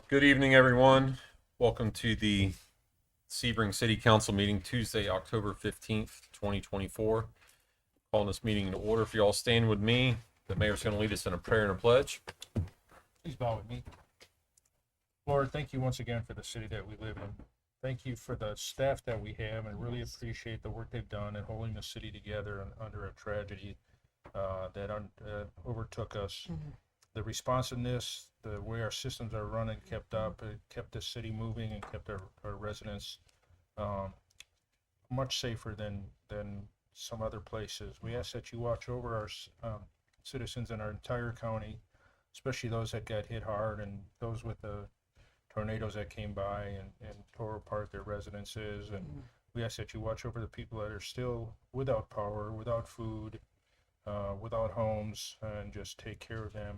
Good evening, everyone. Welcome to the Sebring City Council meeting Tuesday, October 15th, 2024. Calling this meeting to order. If you all stand with me, the mayor's going to lead us in a prayer and a pledge. Please bow with me. Lord, thank you once again for the city that we live in. Thank you for the staff that we have, and really appreciate the work they've done in holding the city together under a tragedy that overtook us. The responsiveness, the way our systems are running kept up, it kept the city moving and kept our residents much safer than some other places. We ask that you watch over our citizens in our entire county, especially those that got hit hard and those with the tornadoes that came by and tore apart their residences. And we ask that you watch over the people that are still without power, without food, without homes, and just take care of them.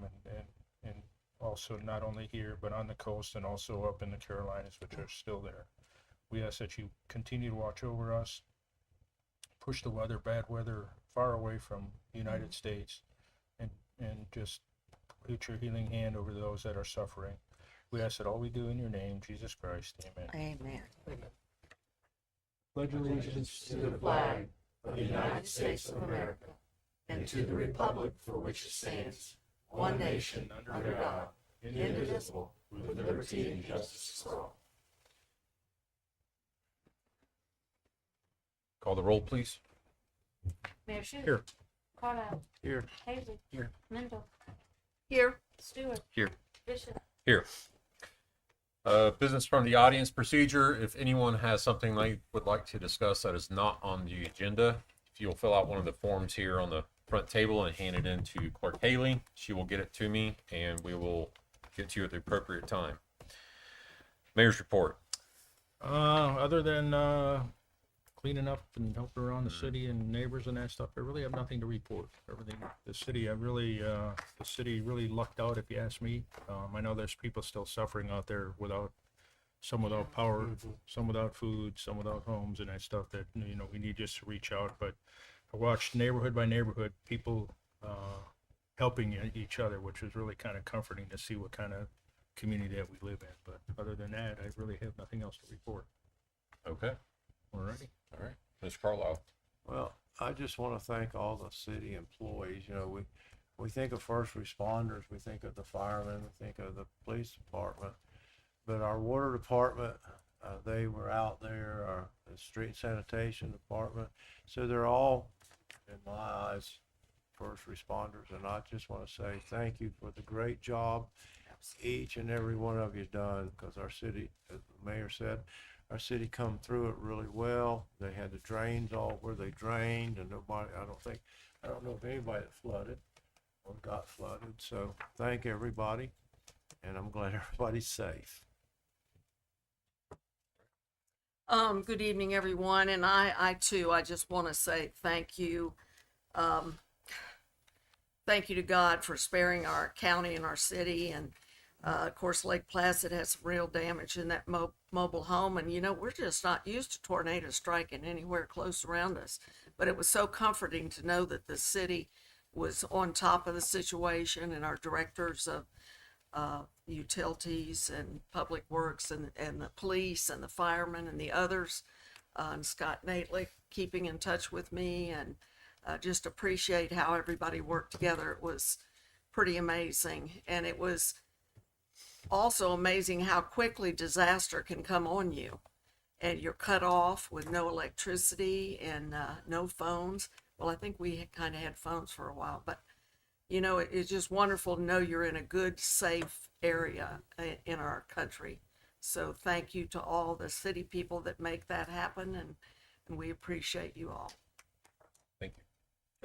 And also not only here, but on the coast and also up in the Carolinas, which are still there. We ask that you continue to watch over us, push the bad weather far away from the United States, and just put your healing hand over those that are suffering. We ask that all we do in your name, Jesus Christ. Amen. Amen. Pledge allegiance to the flag of the United States of America and to the republic for which it stands, one nation, under God, indivisible, with liberty and justice for all. Call the roll, please. Mayor Shute. Here. Carlisle. Here. Haley. Here. Mendel. Here. Stewart. Here. Bishop. Here. Business from the audience procedure. If anyone has something they would like to discuss that is not on the agenda, if you'll fill out one of the forms here on the front table and hand it in to Clerk Haley, she will get it to me and we will get to you at the appropriate time. Mayor's report. Other than cleaning up and helping around the city and neighbors and that stuff, I really have nothing to report. Everything, the city really lucked out, if you ask me. I know there's people still suffering out there some without power, some without food, some without homes and that stuff that, we need just to reach out. But I watched neighborhood by neighborhood, people helping each other, which was really kind of comforting to see what kind of community that we live in. But other than that, I really have nothing else to report. Okay. Alrighty. All right. Mr. Carlisle. Well, I just want to thank all the city employees. We think of first responders, we think of the firemen, we think of the police department, but our water department, they were out there, the street sanitation department. So they're all, in my eyes, first responders. And I just want to say thank you for the great job each and every one of you done, because our city, as the mayor said, our city come through it really well. They had the drains all where they drained, and I don't know if anybody that flooded or got flooded. So thank everybody, and I'm glad everybody's safe. Good evening, everyone. And I too, I just want to say thank you. Thank you to God for sparing our county and our city. And of course, Lake Placid has some real damage in that mobile home. And, we're just not used to tornadoes striking anywhere close around us. But it was so comforting to know that the city was on top of the situation, and our directors of utilities and public works and the police and the firemen and the others, and Scott Nately keeping in touch with me, and just appreciate how everybody worked together. It was pretty amazing. And it was also amazing how quickly disaster can come on you, and you're cut off with no electricity and no phones. Well, I think we kind of had phones for a while, but it's just wonderful to know you're in a good, safe area in our country. So thank you to all the city people that make that happen, and we appreciate you all. Thank you.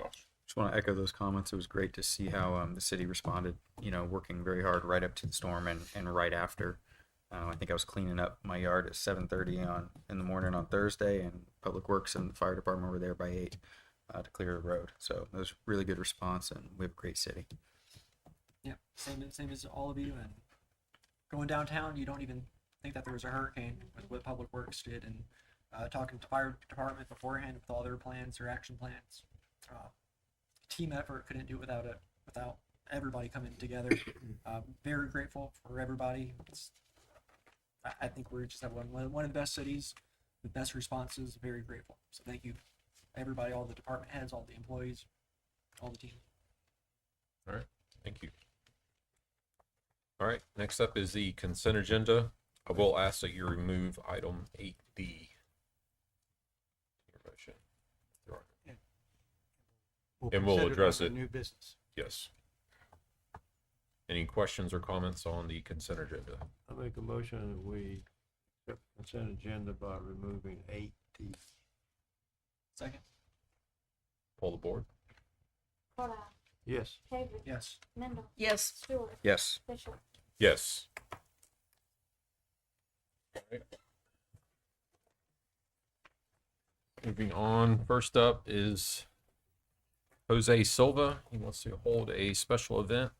Josh. Just want to echo those comments. It was great to see how the city responded, working very hard right up to the storm and right after. I think I was cleaning up my yard at 7:30 in the morning on Thursday, and Public Works and the fire department were there by 8 to clear the road. So it was a really good response, and we have a great city. Yeah, same as all of you. And going downtown, you don't even think that there was a hurricane with what Public Works did, and talking to fire department beforehand with all their plans, their action plans. Team effort, couldn't do it without everybody coming together. Very grateful for everybody. I think we're just have one of the best cities, the best responses. Very grateful. So thank you, everybody, all the department heads, all the employees, all the team. All right, thank you. All right, next up is the consent agenda. I will ask that you remove item 8D. Your motion. And we'll consider address that it. New business. Yes. Any questions or comments on the consent agenda? I make a motion that we accept the consent agenda by removing 8D. Second. Poll the board. Cordell, Yes. Avery, Yes. Mendel, Yes, Stewart, Yes. Bishop. Yes. Alright. Moving on, first up is Jose Silva. He wants to hold a special event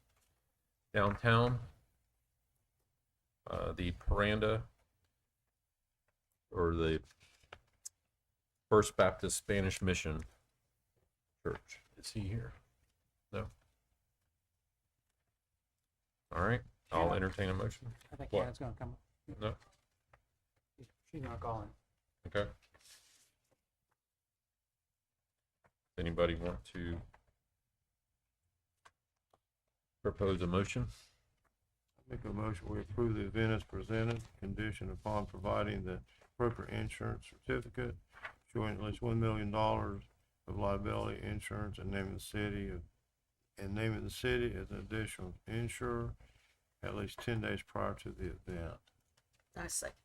downtown. The Paranda, or the First Baptist Spanish Mission Church. Is he here? No. All right, I'll entertain a motion. I think What? Anna's gonna come. No. She's gonna call in. Okay. Anybody want to propose a motion? Make a motion, we approve the event as presented, conditioned upon providing the appropriate insurance certificate showing at least $1 million of liability insurance and naming the city as an additional insurer at least 10 days prior to the event. I second.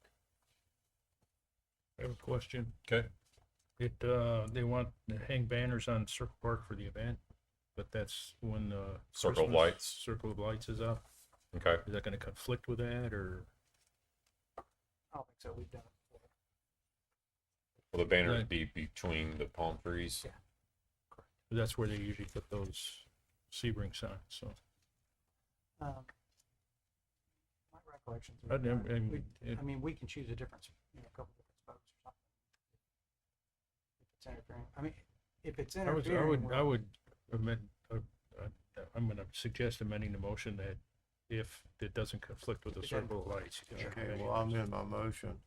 I have a question. Okay. They want to hang banners on Circle Park for the event, but that's when the Circle of Christmas Lights. Circle of Lights is up. Okay. Is that gonna conflict with that, or? I don't think so. We've done it before. Will the banner Right. be between the palm trees? Yeah. That's where they usually put those Sebring signs, so. My recollections. I never- I mean, we can choose a different, a couple different spots or something. If it's interfering, I mean, if it's I interfering. would amend, I'm gonna suggest amending the motion that if it doesn't conflict with the It doesn't Circle of Lights. you can Okay, hang well, it. I'll amend my motion,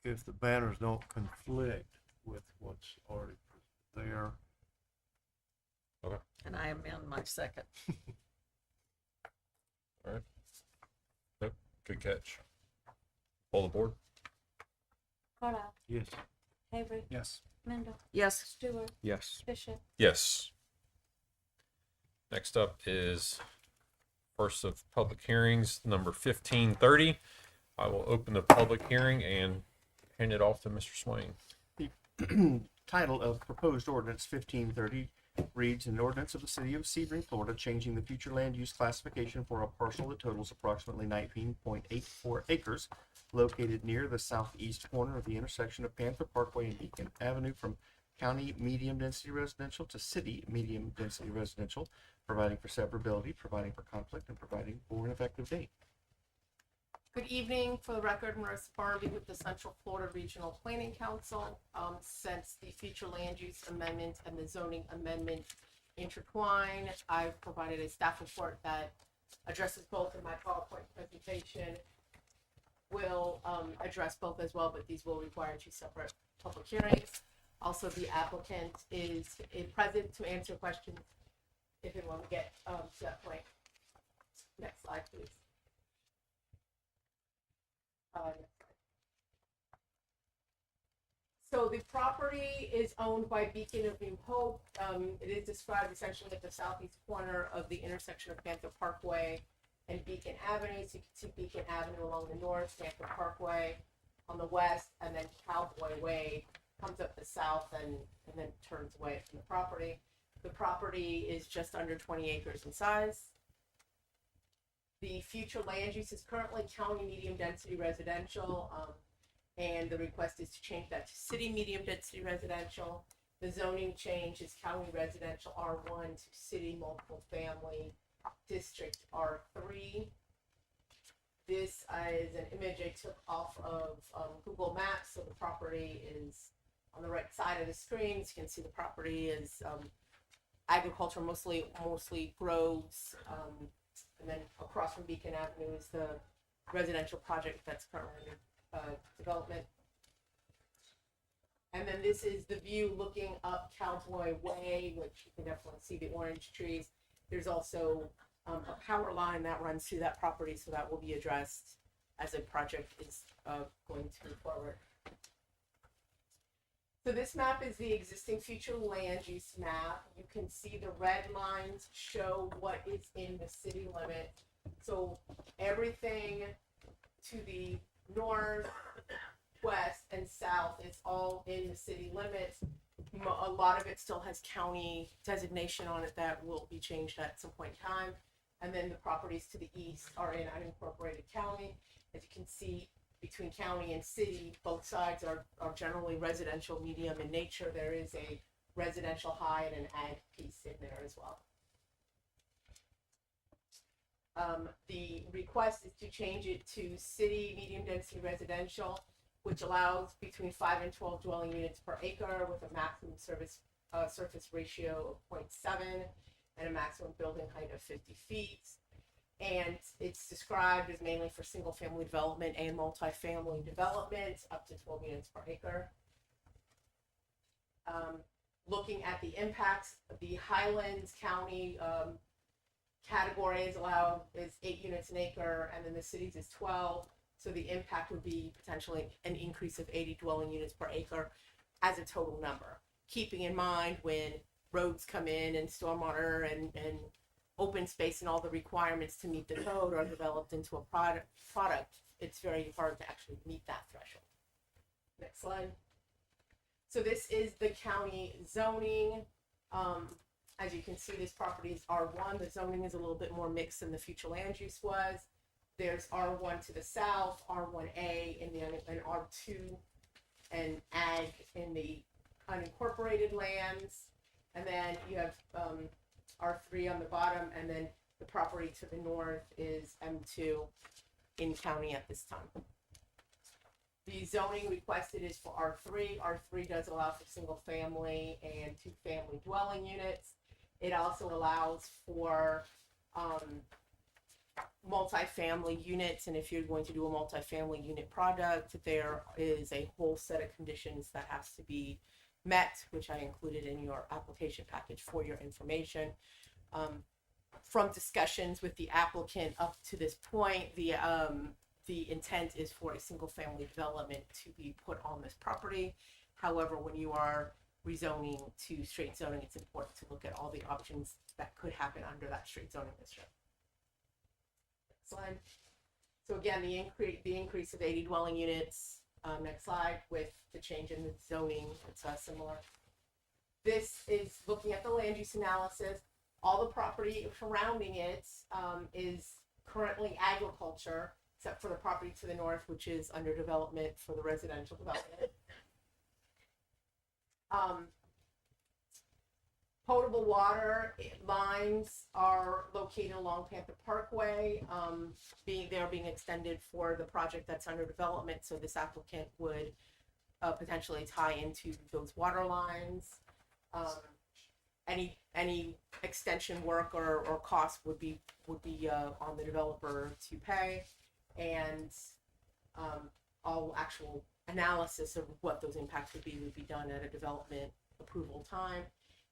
if the banners don't conflict with what's already there. And I amend my second. Nope. Good catch. Pull the board. Cordell, Yes. Avery, Yes. Mendel, Yes, Stewart, Yes. Bishop. Yes. Next up is first of public hearings, number 1530. I will open the public hearing and hand it off to Mr. Swain. Title of proposed ordinance 1530 reads, an ordinance of the city of Sebring, Florida, changing the future land use classification for a parcel that totals approximately 19.84 acres located near the southeast corner of the intersection of Panther Parkway and Beacon Avenue from county medium density residential to city medium density residential, providing for severability, providing for conflict, and providing for an effective date. Good evening. For the record, Marissa Farby with the Central Florida Regional Planning Council. Since the future land use amendment and the zoning amendment intertwine, I've provided a staff report that addresses both in my PowerPoint presentation. Will address both as well, but these will require two separate public hearings. Also, the applicant is present to answer questions if and when we get to that point. Next slide, please. So the property is owned by Beacon of New Hope. It is described essentially at the southeast corner of the intersection of Panther Parkway and Beacon Avenue. So you can see Beacon Avenue along the north, Panther Parkway on the west, and then Cowboy Way comes up the south and then turns away from the property. The property is just under 20 acres in size. The future land use is currently county medium density residential, and the request is to change that to city medium density residential. The zoning change is county residential R1 to city multiple family district R3. This is an image I took off of Google Maps, so the property is on the right side of the screen. As you can see, the property is agriculture, mostly groves. And then across from Beacon Avenue is the residential project that's currently under development. And then this is the view looking up Cowboy Way, which you can definitely see the orange trees. There's also a power line that runs through that property, so that will be addressed as a project is going to move forward. So this map is the existing future land use map. You can see the red lines show what is in the city limit. So everything to the north, west, and south is all in the city limits. A lot of it still has county designation on it that will be changed at some point in time. And then the properties to the east are in unincorporated county. As you can see, between county and city, both sides are generally residential medium in nature. There is a residential high and an ag piece in there as well. The request is to change it to city medium density residential, which allows between 5 and 12 dwelling units per acre with a maximum surface ratio of 0.7 and a maximum building height of 50 feet. And it's described as mainly for single family development and multifamily development up to 12 units per acre. Looking at the impacts, the Highlands County category is 8 units an acre, and then the cities is 12. So the impact would be potentially an increase of 80 dwelling units per acre as a total number. Keeping in mind when roads come in and stormwater and open space and all the requirements to meet the code are developed into a product, it's very hard to actually meet that threshold. Next slide. So this is the county zoning. As you can see, this property is R1. The zoning is a little bit more mixed than the future land use was. There's R1 to the south, R1A and R2 and ag in the unincorporated lands. And then you have R3 on the bottom, and then the property to the north is M2 in county at this time. The zoning requested is for R3. R3 does allow for single family and 2 family dwelling units. It also allows for multifamily units, and if you're going to do a multifamily unit product, there is a whole set of conditions that has to be met, which I included in your application package for your information. From discussions with the applicant up to this point, the intent is for a single family development to be put on this property. However, when you are rezoning to straight zoning, it's important to look at all the options that could happen under that straight zoning district. Next slide. So again, the increase of 80 dwelling units. Next slide, with the change in the zoning, it's similar. This is looking at the land use analysis. All the property surrounding it is currently agriculture, except for the property to the north, which is under development for the residential development. Potable water lines are located along Panther Parkway. They're being extended for the project that's under development, so this applicant would potentially tie into those water lines. Any extension work or cost would be on the developer to pay, and all actual analysis of what those impacts would be done at a development approval time.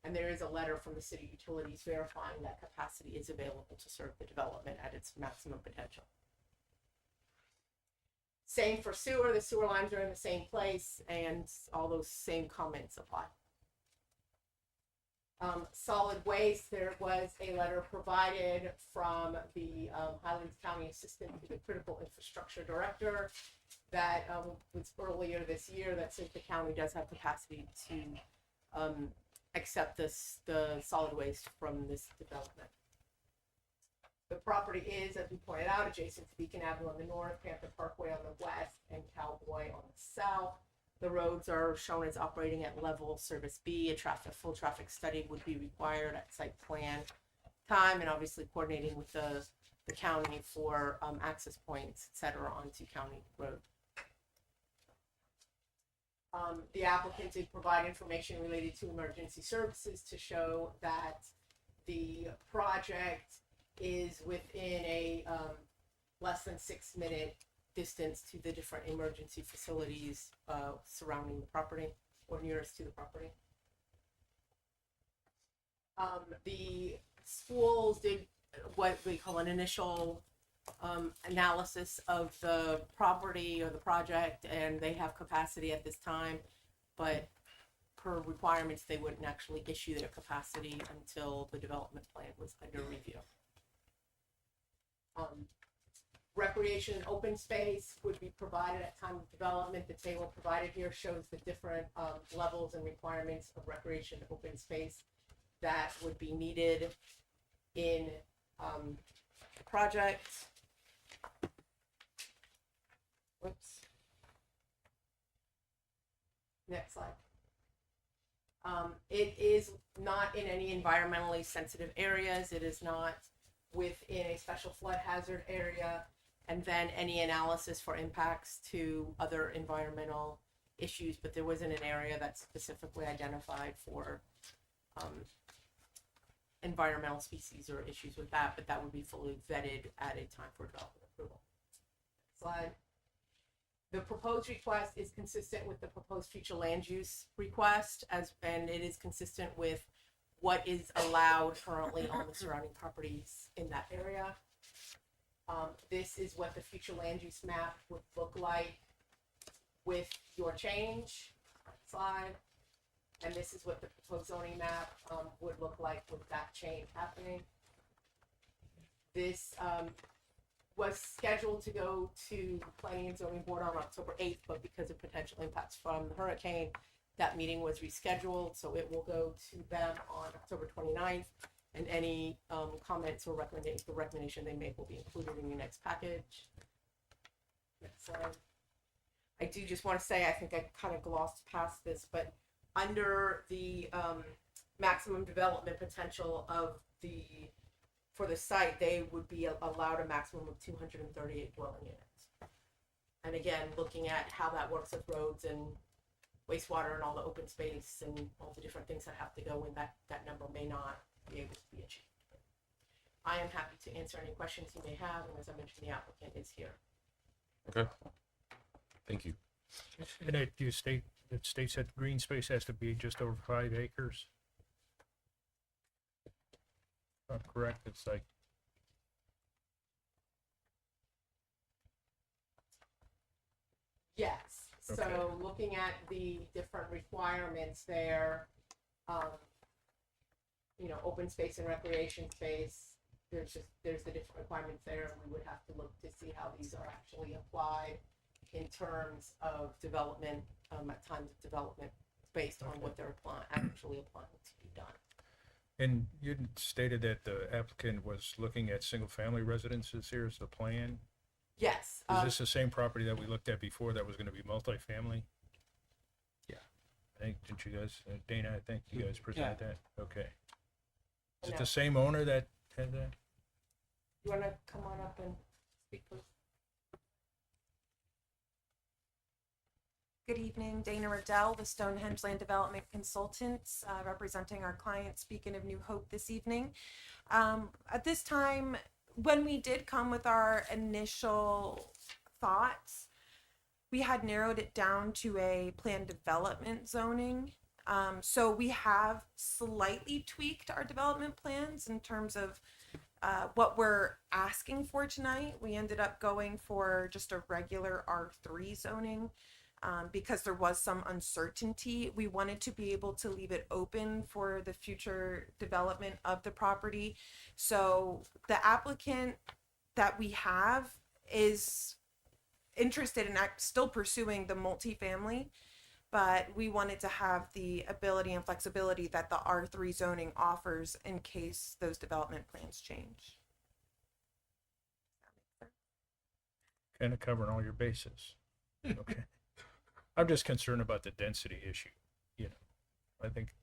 And there is a letter from the city utilities verifying that capacity is available to serve the development at its maximum potential. Same for sewer. The sewer lines are in the same place, and all those same comments apply. Solid waste, there was a letter provided from the Highlands County Assistant to the Critical Infrastructure Director that was earlier this year that says the county does have capacity to accept the solid waste from this development. The property is, as we pointed out, adjacent to Beacon Avenue on the north, Panther Parkway on the west, and Cowboy on the south. The roads are shown as operating at level service B. A full traffic study would be required at site plan time, and obviously coordinating with the county for access points, et cetera, onto County Road. The applicant did provide information related to emergency services to show that the project is within a less than 6-minute distance to the different emergency facilities surrounding the property or nearest to the property. The schools did what we call an initial analysis of the property or the project, and they have capacity at this time, but per requirements, they wouldn't actually issue their capacity until the development plan was under review. Recreation and open space would be provided at time of development. The table provided here shows the different levels and requirements of recreation and open space that would be needed in projects. Whoops. Next slide. It is not in any environmentally sensitive areas. It is not within a special flood hazard area. And then any analysis for impacts to other environmental issues, but there wasn't an area that's specifically identified for environmental species or issues with that, but that would be fully vetted at a time for development approval. Slide. The proposed request is consistent with the proposed future land use request, and it is consistent with what is allowed currently on the surrounding properties in that area. This is what the future land use map would look like with your change. Slide. And this is what the proposed zoning map would look like with that change happening. This was scheduled to go to Planning and Zoning Board on October 8th, but because of potential impacts from the hurricane, that meeting was rescheduled, so it will go to them on October 29th, and any comments or recommendation they make will be included in your next package. Next slide. I do just want to say, I think I kind of glossed past this, but under the maximum development potential of for the site, they would be allowed a maximum of 238 dwelling units. And again, looking at how that works with roads and wastewater and all the open space and all the different things that have to go in, that number may not be able to be achieved. I am happy to answer any questions you may have, and as I mentioned, the applicant is here. Okay. Thank you. And it states that green space has to be just over 5 acres. If I'm correct, it's like, Yes, Okay. so looking at the different requirements there, open space and recreation space, there's the different requirements there, and we would have to look to see how these are actually applied in terms of development, at times of development, based on what they're actually applying to be done. and you stated that the applicant was looking at single-family residences here as the plan. Yes. Is this the same property that we looked at before that was gonna be multifamily? Yeah. I think, didn't you guys, Dana, I think you guys presented that? Okay. Is it No. the same owner that had that? You wanna come on up and speak, please? Good evening, Dana Riddell with Stonehenge Land Development Consultants, representing our client Beacon of New Hope this evening. At this time, when we did come with our initial thoughts, we had narrowed it down to a planned development zoning. So we have slightly tweaked our development plans in terms of what we're asking for tonight. We ended up going for just a regular R3 zoning. Because there was some uncertainty, we wanted to be able to leave it open for the future development of the property. So the applicant that we have is interested in still pursuing the multifamily, but we wanted to have the ability and flexibility that the R3 zoning offers in case those development plans change. Kind of covering all your bases. Okay. I'm just concerned about the density issue, I think,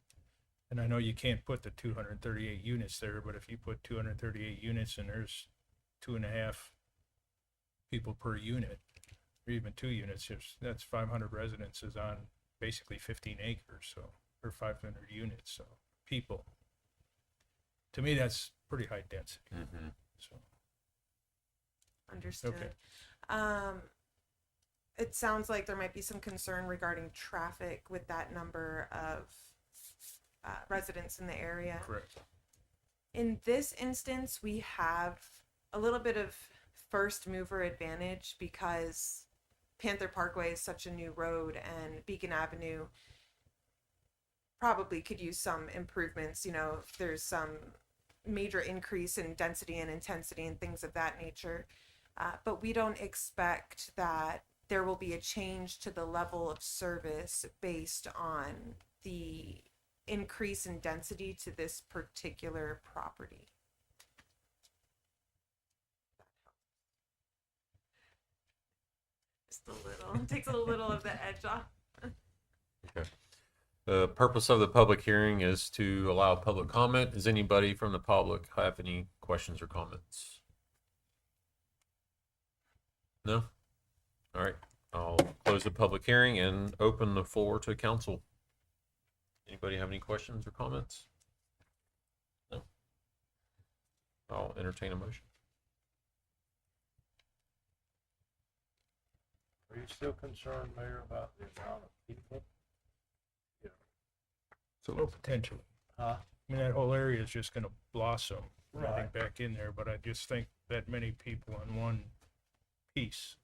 and I know you can't put the 238 units there, but if you put 238 units and there's 2.5 people per unit, or even 2 units, that's 500 residences on basically 15 acres, so, or 500 units, so, people. To me, that's pretty high density, Mm-hmm. so. Understood. Okay. It sounds like there might be some concern regarding traffic with that number of residents in the area. Correct. In this instance, we have a little bit of first mover advantage because Panther Parkway is such a new road and Beacon Avenue probably could use some improvements. You know, there's some major increase in density and intensity and things of that nature. But we don't expect that there will be a change to the level of service based on the increase in density to this particular property. Just a little, takes a little of the edge off. Okay. The purpose of the public hearing is to allow public comment. Does anybody from the public have any questions or comments? No? All right. I'll close the public hearing and open the floor to council. Anybody have any questions or comments? No? I'll entertain a motion. Are you still concerned, Mayor, about the amount of people? Well, potentially. Huh? I mean, that whole area is just gonna blossom, Right. getting back in there, but I just think that many people on one piece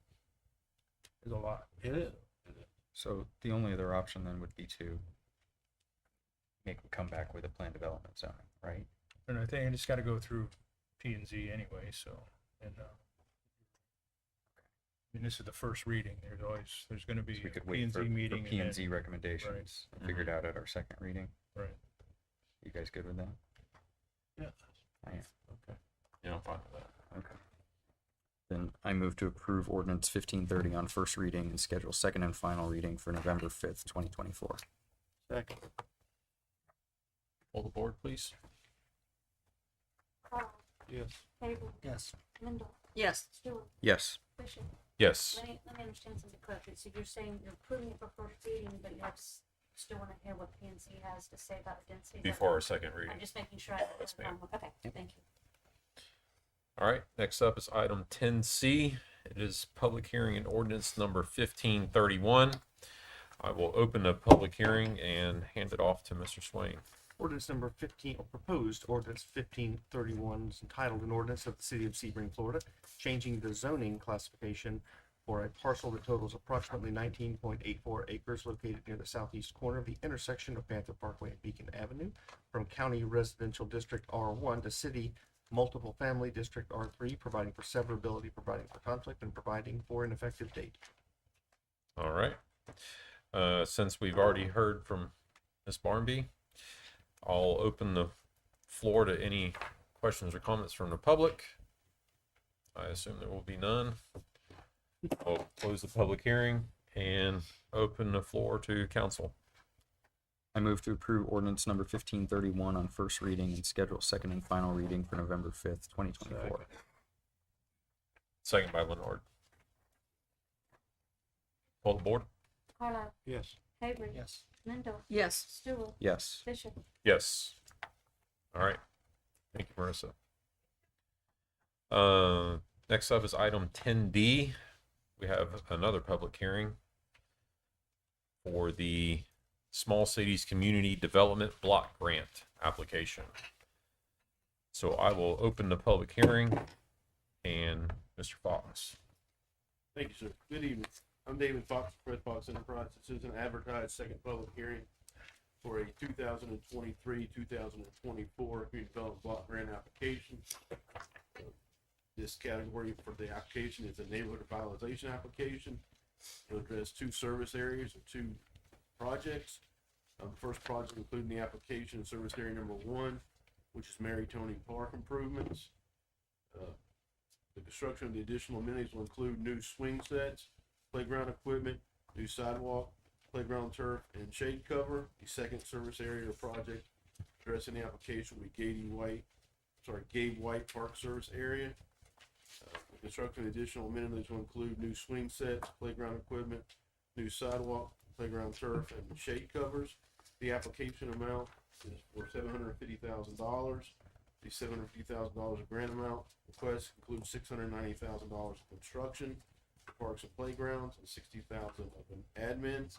is a lot. It is. So the only other option then would be to come back with a planned development zone, right? And I think it's gotta go through P and Z anyway, so, and, I mean, this is the first reading, there's gonna be So we a could P wait and for Z meeting. P and then- Z recommendations figured out at our second reading. Right. You guys good with that? Yeah. I am. Okay. Yeah, I'm fine with that. Okay. Then I move to approve ordinance 1530 on first reading and schedule second and final reading for November 5th, 2024. Second. Hold the board, please. Carl, Yes. Haver, Yes. Mendel, Yes. Stewart, Yes. Fisher. Yes. Let me understand something correctly. So you're saying you're approving it for first reading, but you still want to hear what P and Z has to say about the density? Is that Before right? our second reading. I'm just making sure. I Yes, ma'am. Okay, thank you. All right, next up is item 10C. It is public hearing and ordinance number 1531. I will open the public hearing and hand it off to Mr. Swain. Ordinance number 15, or proposed ordinance 1531 is entitled an ordinance of the city of Sebring, Florida, changing the zoning classification for a parcel that totals approximately 19.84 acres located near the southeast corner of the intersection of Panther Parkway and Beacon Avenue from County Residential District R1 to City Multiple Family District R3, providing for severability, providing for conflict, and providing for an effective date. All right. Since we've already heard from Ms. Barnby, I'll open the floor to any questions or comments from the public. I assume there will be none. I'll close the public hearing and open the floor to council. I move to approve ordinance number 1531 on first reading and schedule second and final reading for November 5th, 2024. Second by Leonard. Hold the board. Carlisle, Yes. Haver, Yes. Mendel, Yes. Stewart, Yes. Fisher. Yes. All right. Thank you, Marissa. Next up is item 10D. We have another public hearing for the Small Cities Community Development Block Grant application. So I will open the public hearing and Mr. Fox. Thank you, sir. Good evening. I'm David Fox, Fred Fox Enterprise. This is an advertised second public hearing for a 2023-2024 Community Development Block Grant application. This category for the application is a neighborhood revitalization application. It'll address two service areas or two projects. The first project including the application is service area number 1, which is Mary Tony Park improvements. The construction of the additional amenities will include new swing sets, playground equipment, new sidewalk, playground turf, and shade cover. The second service area or project addressing the application will be Gabe White Park Service Area. The construction of the additional amenities will include new swing sets, playground equipment, new sidewalk, playground turf and shade covers. The application amount is for $750,000. The $750,000 grant amount request includes $690,000 of construction, parks and playgrounds, and $60,000 of an admin.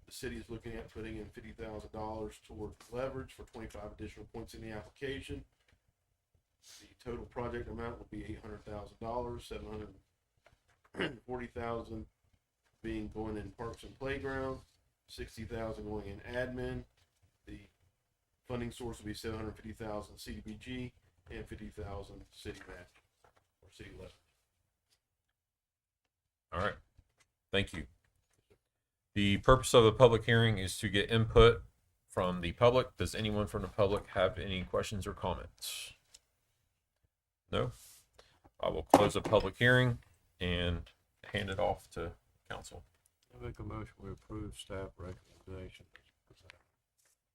The city is looking at putting in $50,000 towards leverage for 25 additional points in the application. The total project amount will be $800,000, $740,000 being going in parks and playground, $60,000 going in admin. The funding source will be $750,000 CDBG and $50,000 city match or city leverage. All right. Thank you. The purpose of the public hearing is to get input from the public. Does anyone from the public have any questions or comments? No? I will close the public hearing and hand it off to council. I make a motion, we approve staff recommendation.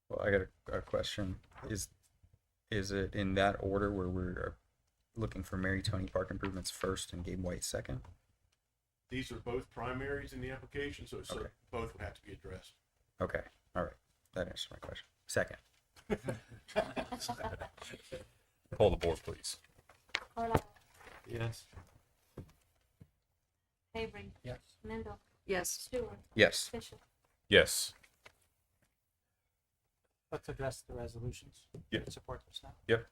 Well, I got a question. Is it in that order where we're looking for Mary Tony Park improvements first and Gabe White second? These are both primaries in the application, so Okay. both would have to be addressed. Okay, all right. That answers my question. Second. Pull the board, please. Carlisle, Yes. Avery, Yes. Mendel, Yes. Stewart, Yes. Bishop. Yes. Let's address the resolutions. Yeah. Support this now. Yep.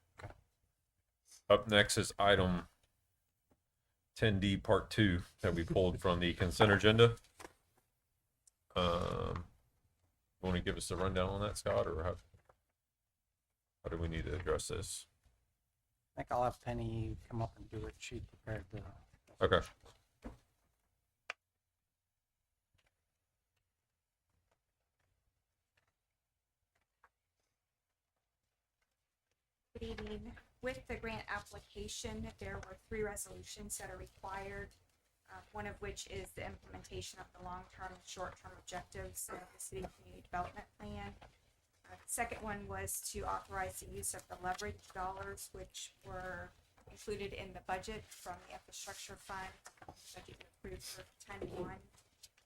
Up next is item 10D Part 2 that we pulled from the consent agenda. Want to give us a rundown on that, Scott, or how do we need to address this? I think I'll have Penny come up and do it. She prepared the. Okay. Good evening. With the grant application, there were 3 resolutions that are required, one of which is the implementation of the long-term and short-term objectives of the city community development plan. The second one was to authorize the use of the leverage dollars, which were included in the budget from the infrastructure fund, budget approved for 10-1.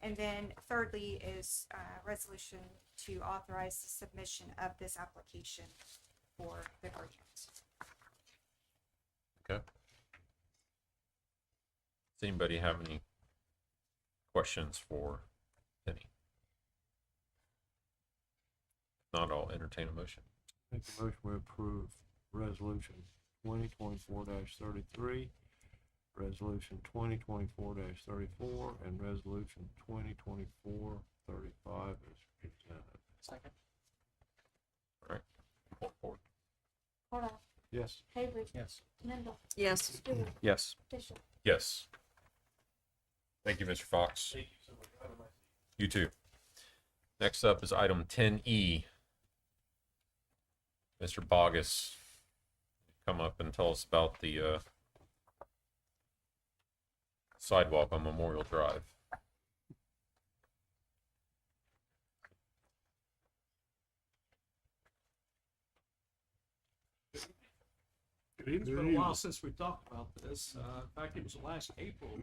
And then thirdly is a resolution to authorize the submission of this application for the grant. Okay. Does anybody have any questions for Penny? Not, I'll entertain a motion. Make a motion, we approve resolution 2024-33, resolution 2024-34, and resolution 2024-35 as presented. Second. All right. Pull forward. Carlisle, Yes. Avery, Yes. Mendel, Yes. Stewart, Yes. Bishop. Yes. Thank you, Mr. Fox. Thank you so much. Have a nice evening. You too. Next up is item 10E. Mr. Bogus, come up and tell us about the sidewalk on Memorial Drive. It's been a while since we talked about this. In fact, it was last April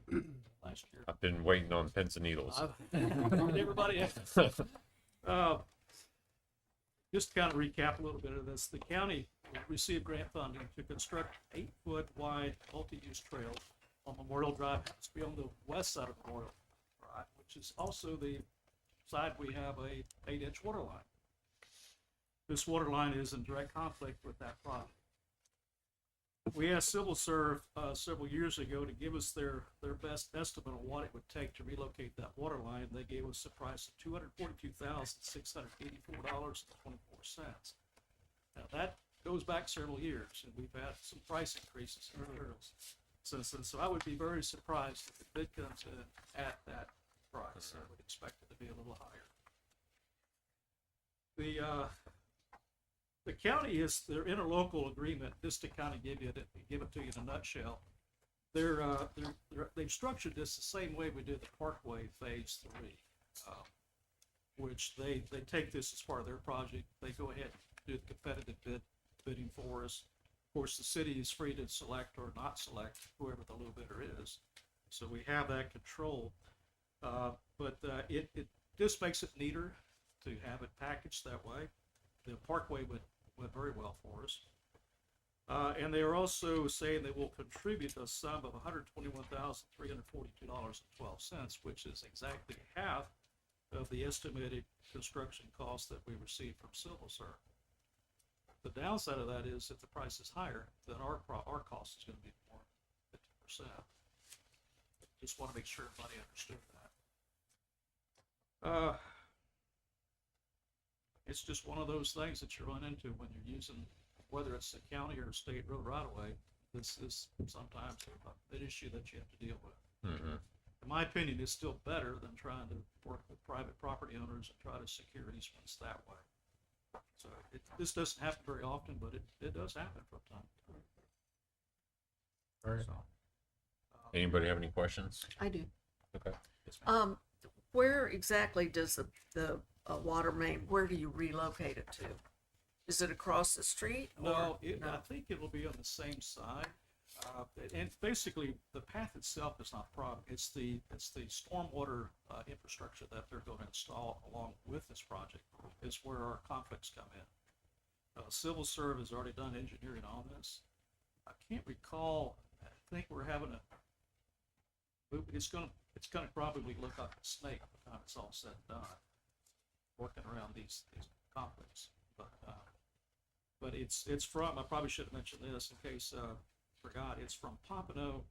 last year. I've been waiting on pins and needles. Everybody, just to kind of recap a little bit of this, the county received grant funding to construct 8-foot wide multi-use trail on Memorial Drive. It's to be on the west side of Memorial Drive, which is also the side we have a 8-inch water line. This water line is in direct conflict with that project. We asked Civil Serve several years ago to give us their best estimate on what it would take to relocate that water line. They gave us a price of $242,684.24. Now that goes back several years, and we've had some price increases in materials since then. So I would be very surprised if the bid comes in at that price. I would expect it to be a little higher. The county is their interlocal agreement, just to kind of give it to you in a nutshell. They've structured this the same way we did the Parkway Phase 3, which they take this as part of their project. They go ahead and do the competitive bidding for us. Of course, the city is free to select or not select whoever the low bidder is. So we have that control. But it this makes it neater to have it packaged that way. The Parkway went very well for us. And they are also saying they will contribute a sum of $121,342.12, which is exactly half of the estimated construction cost that we received from CivilServ. The downside of that is if the price is higher, then our cost is going to be more than 50%. Just want to make sure everybody understood that. It's just one of those things that you run into when you're using, whether it's the county or state road right away. This is sometimes an issue that you have to deal with. Mm-hmm. In my opinion, it's still better than trying to work with private property owners and try to secure easements that way. So this doesn't happen very often, but it does happen from time to time. All right. So, Anybody have any questions? I do. Okay. Where exactly does the water main, where do you relocate it to? Is it across the street? No, or- I think it will be on the same side. And basically, the path itself is not a problem. It's the stormwater infrastructure that they're going to install along with this project is where our conflicts come in. CivilServ has already done engineering on this. I can't recall. I think we're having it's gonna probably look like a snake by the time it's all said and done, working around these conflicts. But it's from, I probably should have mentioned this in case forgot, it's from Pompano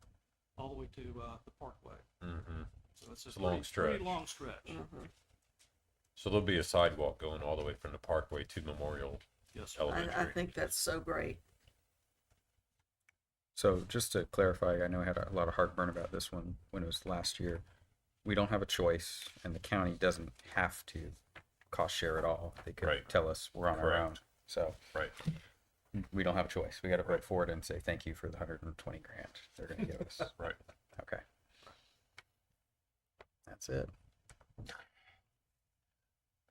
all the way to the Parkway. Mm-hmm. So it's It's a long stretch. pretty long stretch. Mhm. So there'll be a sidewalk going all the way from the Parkway to Memorial Yes, sir. Elementary. I think that's so great. So just to clarify, I know I had a lot of heartburn about this one when it was last year. We don't have a choice, and the county doesn't have to cost share at all. They could Right. tell us we're on our Correct. own. So Right. we don't have a choice. We got to vote for it and say thank you for the 120 grand they're going to give us. Right. Okay. That's it.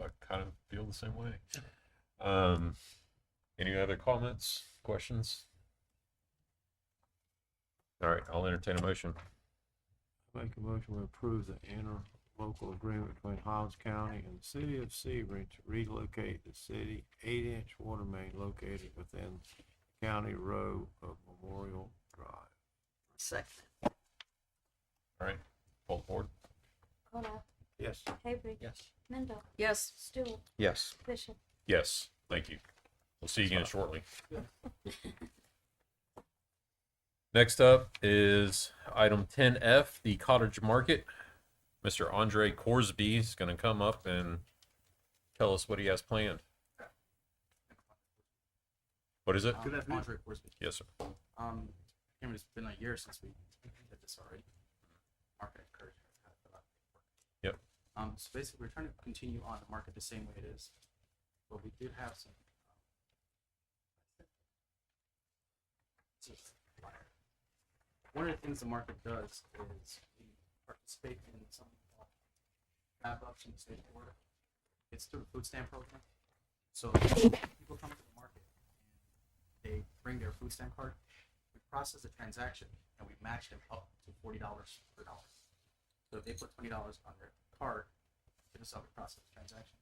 I kind of feel the same way. Any other comments, questions? All right, I'll entertain a motion. Make a motion to approve the interlocal agreement between Hobbs County and the city of Sebring to relocate the city 8-inch water main located within County Road of Memorial Drive. Second. All right, full board. Cola, Yes. Avery. Yes. Mendel, Yes. Stewart, Yes. Bishop. Yes, thank you. We'll see you again shortly. Next up is item 10F, the cottage market. Mr. Andre Corsby is going to come up and tell us what he has planned. What is it? Good afternoon. Andre Corsby. Yes, sir. I mean, it's been a year since we did this already. Market encouragement. Yep. So basically, we're trying to continue on the market the same way it is, but we did have some. One of the things the market does is we participate in some wrap-ups in the state of Florida. It's through the food stamp program. So people come to the market and they bring their food stamp card. We process the transaction and we match them up to $40 per dollar. So if they put $20 on their card, it is how we process the transaction.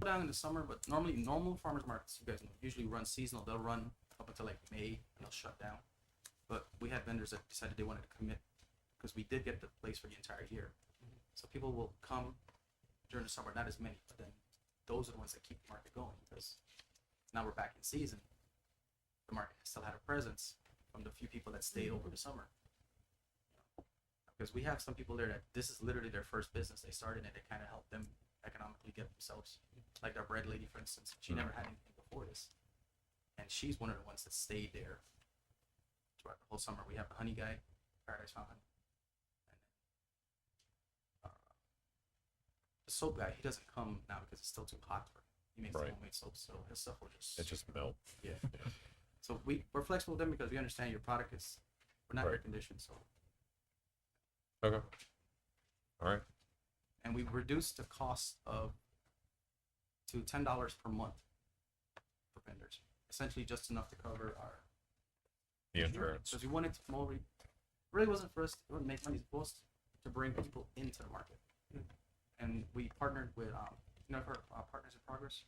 Down in the summer, but normally normal farmers markets, you guys know, usually run seasonal. They'll run up until like May and they'll shut down. But we had vendors that decided they wanted to commit because we did get the place for the entire year. So people will come during the summer, not as many, but then those are the ones that keep the market going because now we're back in season. The market still had a presence from the few people that stayed over the summer. Because we have some people there that this is literally their first business. They started it, it kind of helped them economically get themselves. Like our bread lady, for instance, she never had anything before this. And she's one of the ones that stayed there throughout the whole summer. We have the honey guy, Paradise Fountain. And the soap guy, he doesn't come now because it's still too hot for him. He makes homemade soap, so his stuff will just... It just melt. Yeah. So we're flexible with them because we understand your product is... We're not air conditioned, so... Okay. All right. And we reduced the cost to $10 per month for vendors. Essentially just enough to cover our The insurance. Because we wanted to more. Really wasn't for us. We wouldn't make money. Most to bring people into the market. And we partnered with, Partners in Progress,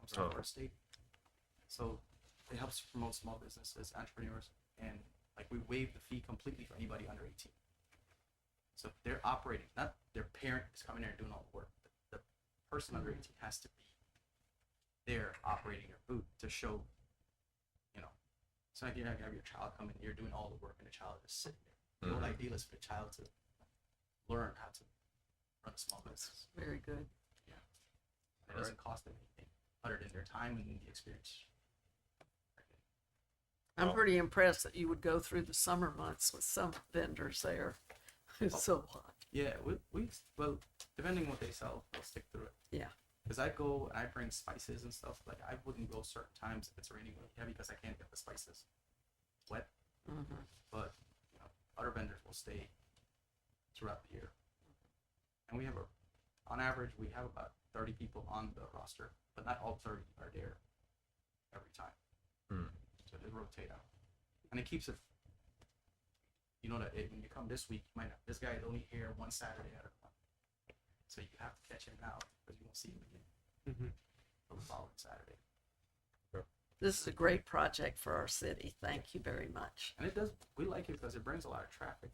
I'm sorry, Oh. our state. So it helps promote small businesses, entrepreneurs, and like we waive the fee completely for anybody under 18. So if they're operating, not their parent is coming there and doing all the work. The person under 18 has to be there operating your booth to show, it's not like you're not gonna have your child come in, you're doing all the work and the child is sitting there. The whole idea is for the child to learn how to run a small business. Very good. Yeah. And it doesn't cost them anything other than their time and the experience. I'm pretty impressed that you would go through the summer months with some vendors there. It's so hot. Yeah, well, depending on what they sell, we'll stick through it. Yeah. Because I go and I bring spices and stuff. Like I wouldn't go certain times if it's raining really heavy because I can't get the spices wet. Mm-hmm. But other vendors will stay throughout the year. And we have on average, we have about 30 people on the roster, but not all 30 are there every time. So they rotate out, and it keeps it. You know that when you come this week, you might not, this guy is only here one Saturday out of the month. So you have to catch him now because you won't see him again for the following Saturday. This is a great project for our city. Thank you very much. And it does. We like it because it brings a lot of traffic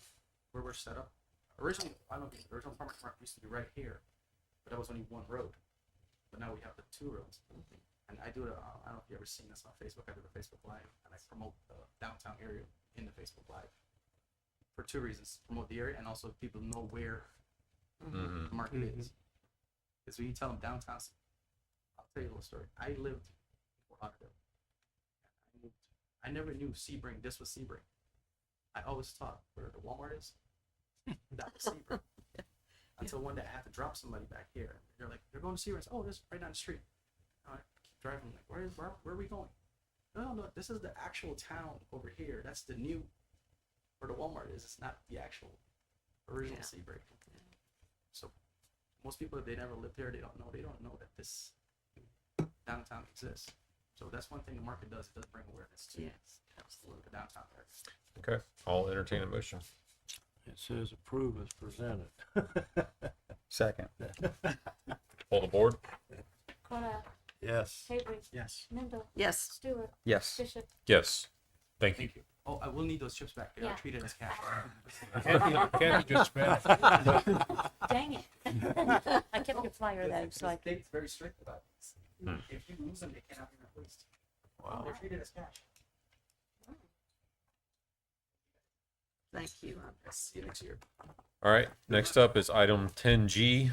where we're set up. Originally, the original farmers market used to be right here, but that was only one road. But now we have the two roads. And I do I don't know if you ever seen this on Facebook. I do the Facebook Live, and I promote the downtown area in the Facebook Live for two reasons: promote the area, and also people know where the market is. Because when you tell them downtown, I'll tell you a little story. I lived in Fort Lauderdale. I never knew Sebring. This was Sebring. I always thought where the Walmart is, that was Sebring. Until one day I had to drop somebody back here. They're like, "They're going to Sebring." Oh, this is right down the street. I keep driving. I'm like, where are we going? No, this is the actual town over here. That's the new where the Walmart is. It's not the actual original Sebring. So most people, if they never lived there, they don't know that this downtown exists. So that's one thing the market does. It does bring awareness to absolutely the downtown area. Okay, I'll entertain a motion. It says approve as presented. Second. Pull the board. Cora, Yes. Avery, Yes. Mendel, Yes. Stewart, Yes. Bishop. Yes. Thank you. Thank you. Oh, I will need those chips back. They are Yeah. treated as cash. Candy just spent it. Dang it. I kept your flyer though, so I The state's very strict about this. If you lose them, they cannot be replaced. Wow. They're treated as cash. Thank you. See you next year. All right, next up is item 10G.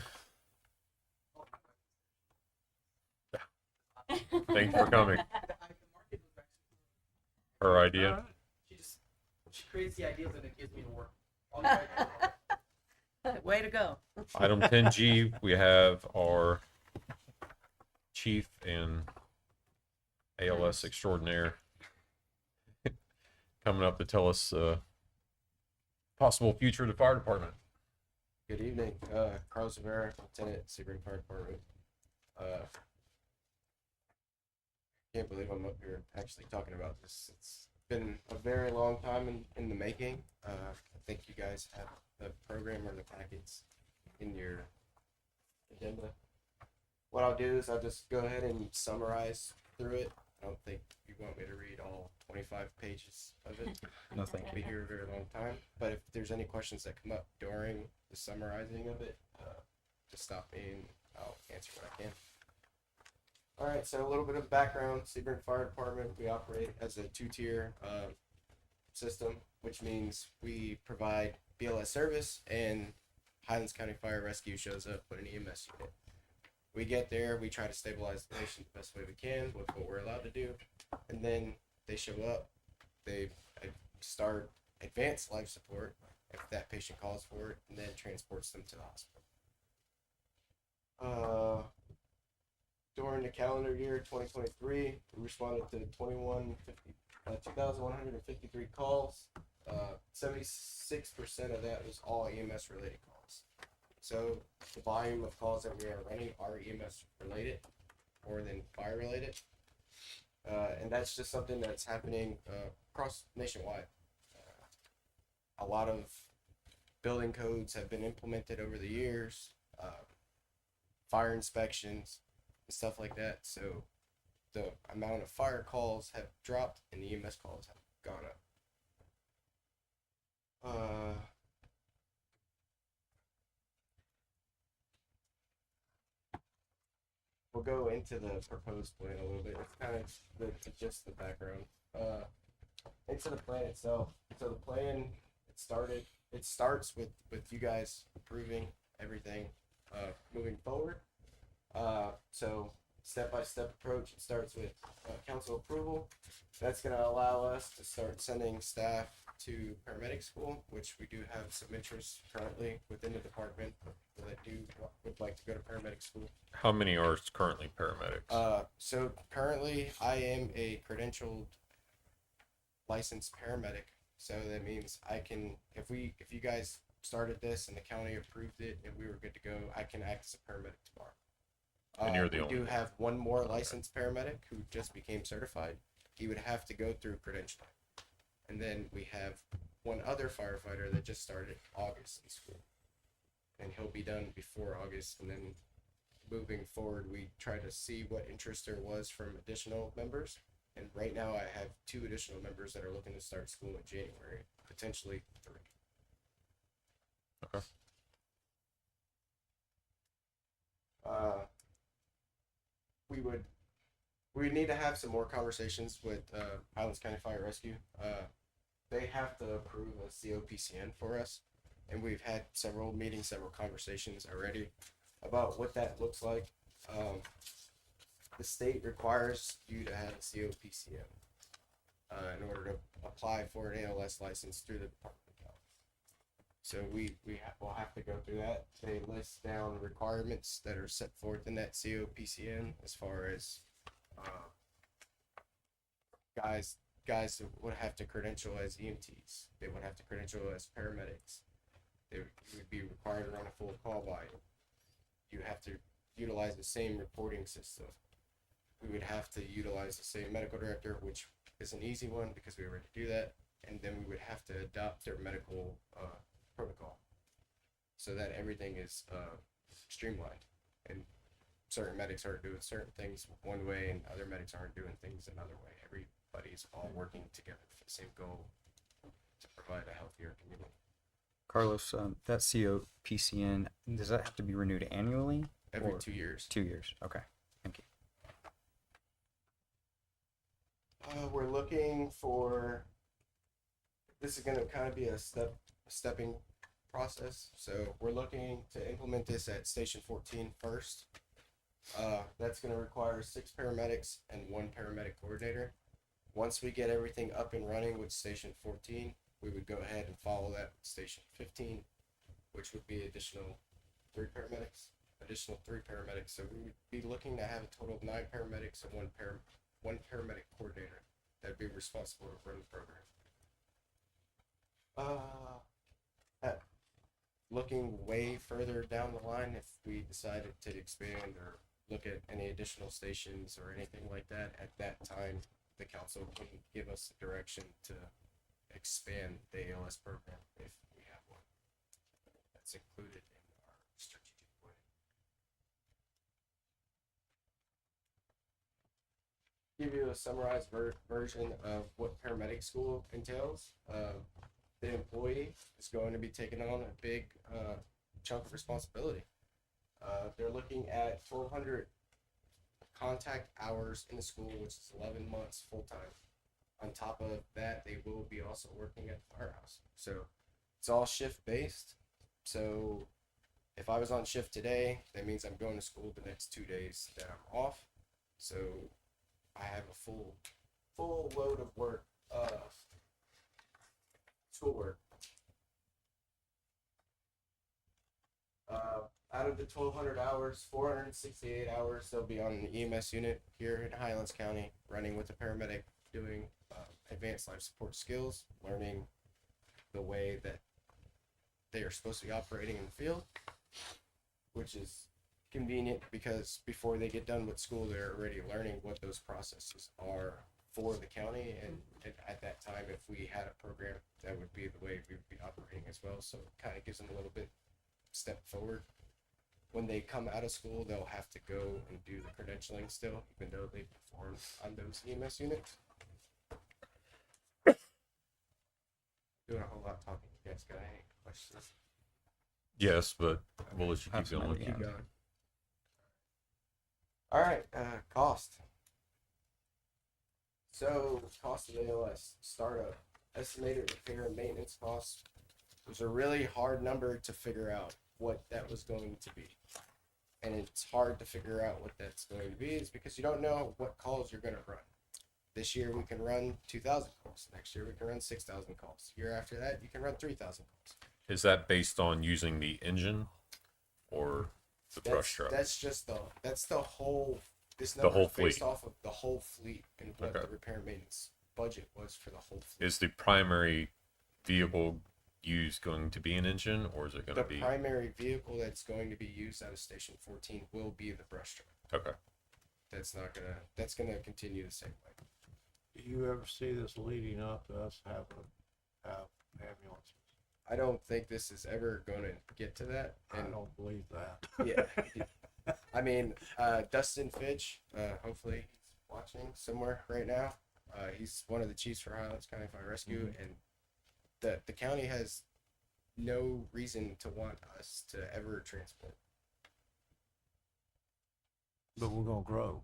Thank you for coming. Her idea. She creates the ideas and it gives me the work. All the ideas. Way to go. Item 10G, we have our chief and ALS extraordinaire coming up to tell us possible future of the fire department. Good evening, Carlos Rivera, Lieutenant, Sebring Fire Department. Can't believe I'm up here actually talking about this. It's been a very long time in the making. I think you guys have the program or the packets in your agenda. What I'll do is I'll just go ahead and summarize through it. I don't think you want me to read all 25 pages of it. No, thank I'll be here a very long time. But if there's any questions that come up during the summarizing of it, just stop me and I'll answer what I can. All right, so a little bit of background. Sebring Fire Department, we operate as a two-tier system, which means we provide BLS service and Highlands County Fire Rescue shows up with an EMS unit. We get there, we try to stabilize the patient the best way we can with what we're allowed to do, and then they show up, they start advanced life support if that patient calls for it, and then transports them to the hospital. During the calendar year 2023, we responded to 2,153 calls. 76% of that was all EMS related calls. So the volume of calls that we are running are EMS related more than fire related. And that's just something that's happening across nationwide. A lot of building codes have been implemented over the years, fire inspections and stuff like that. So the amount of fire calls have dropped and the EMS calls have gone up. We'll go into the proposed plan a little bit. It's kind of just the background. Into the plan itself. So the plan, it starts with you guys approving everything moving forward. So step-by-step approach, it starts with council approval. That's going to allow us to start sending staff to paramedic school, which we do have some interest currently within the department that would like to go to paramedic school. How many are currently paramedics? So currently I am a credentialed licensed paramedic. So that means I can, if you guys started this and the county approved it and we were good to go, I can act as a paramedic tomorrow. And you're the we only do one. have one more licensed paramedic who just became certified. He would have to go through credentialing. And then we have one other firefighter that just started August in school. And he'll be done before August. And then moving forward, we try to see what interest there was from additional members. And right now I have 2 additional members that are looking to start school in January, potentially 3. Okay. We need to have some more conversations with Highlands County Fire Rescue. They have to approve a COPCN for us, and we've had several meetings, several conversations already about what that looks like. The state requires you to have a COPCN in order to apply for an ALS license through the Department of Health. So we'll have to go through that. They list down requirements that are set forth in that COPCN as far as guys that would have to credential as EMTs. They would have to credential as paramedics. You would be required to run a full call volume. You have to utilize the same reporting system. We would have to utilize the same medical director, which is an easy one because we already do that. And then we would have to adopt their medical protocol so that everything is streamlined. And certain medics aren't doing certain things one way and other medics aren't doing things another way. Everybody's all working together for the same goal to provide a healthier community. Carlos, that COPCN, does that have to be renewed annually? Every or 2 years. 2 years. Okay. Thank you. We're looking for, this is going to kind of be a stepping process. So we're looking to implement this at Station 14 first. That's going to require 6 paramedics and 1 paramedic coordinator. Once we get everything up and running with Station 14, we would go ahead and follow that with Station 15, which would be additional 3 paramedics. So we would be looking to have a total of 9 paramedics and one paramedic coordinator that'd be responsible to run the program. Looking way further down the line, if we decided to expand or look at any additional stations or anything like that, at that time, the council can give us the direction to expand the ALS program if we have one. That's included in our strategic plan. Give you a summarized version of what paramedic school entails. The employee is going to be taking on a big chunk of responsibility. They're looking at 1,200 contact hours in the school, which is 11 months full-time. On top of that, they will be also working at the firehouse. So it's all shift-based. So if I was on shift today, that means I'm going to school the next 2 days that I'm off. So I have a full load of work, schoolwork. Out of the 1,200 hours, 468 hours they'll be on an EMS unit here in Highlands County, running with a paramedic, doing advanced life support skills, learning the way that they are supposed to be operating in the field, which is convenient because before they get done with school, they're already learning what those processes are for the county, and at that time, if we had a program, that would be the way we would be operating as well. So it kind of gives them a little bit step forward. When they come out of school, they'll have to go and do the credentialing still, even though they perform on those EMS units. Doing a whole lot of talking. You guys got any questions? Yes, but we'll let you Have keep some at going. the end. All right, cost. So cost of ALS startup, estimated repair and maintenance costs. It was a really hard number to figure out what that was going to be, and it's hard to figure out what that's going to be is because you don't know what calls you're going to run. This year we can run 2,000 calls. Next year we can run 6,000 calls. Year after that you can run 3,000 calls. Is that based on using the engine or the brush truck? That's just the whole. This The number whole is based fleet. off of the whole fleet and what Okay. the repair and maintenance budget was for the whole fleet. Is the primary vehicle used going to be an engine, or is it going The to be? primary vehicle that's going to be used out of Station 14 will be the brush truck. Okay. That's gonna continue the same way. Do you ever see this leading up to us have ambulances? I don't think this is ever gonna get to that. I don't believe that. Yeah. I mean, Dustin Fitch, hopefully he's watching somewhere right now. He's one of the chiefs for Highlands County Fire Rescue, and the county has no reason to want us to ever transport. But we're gonna grow.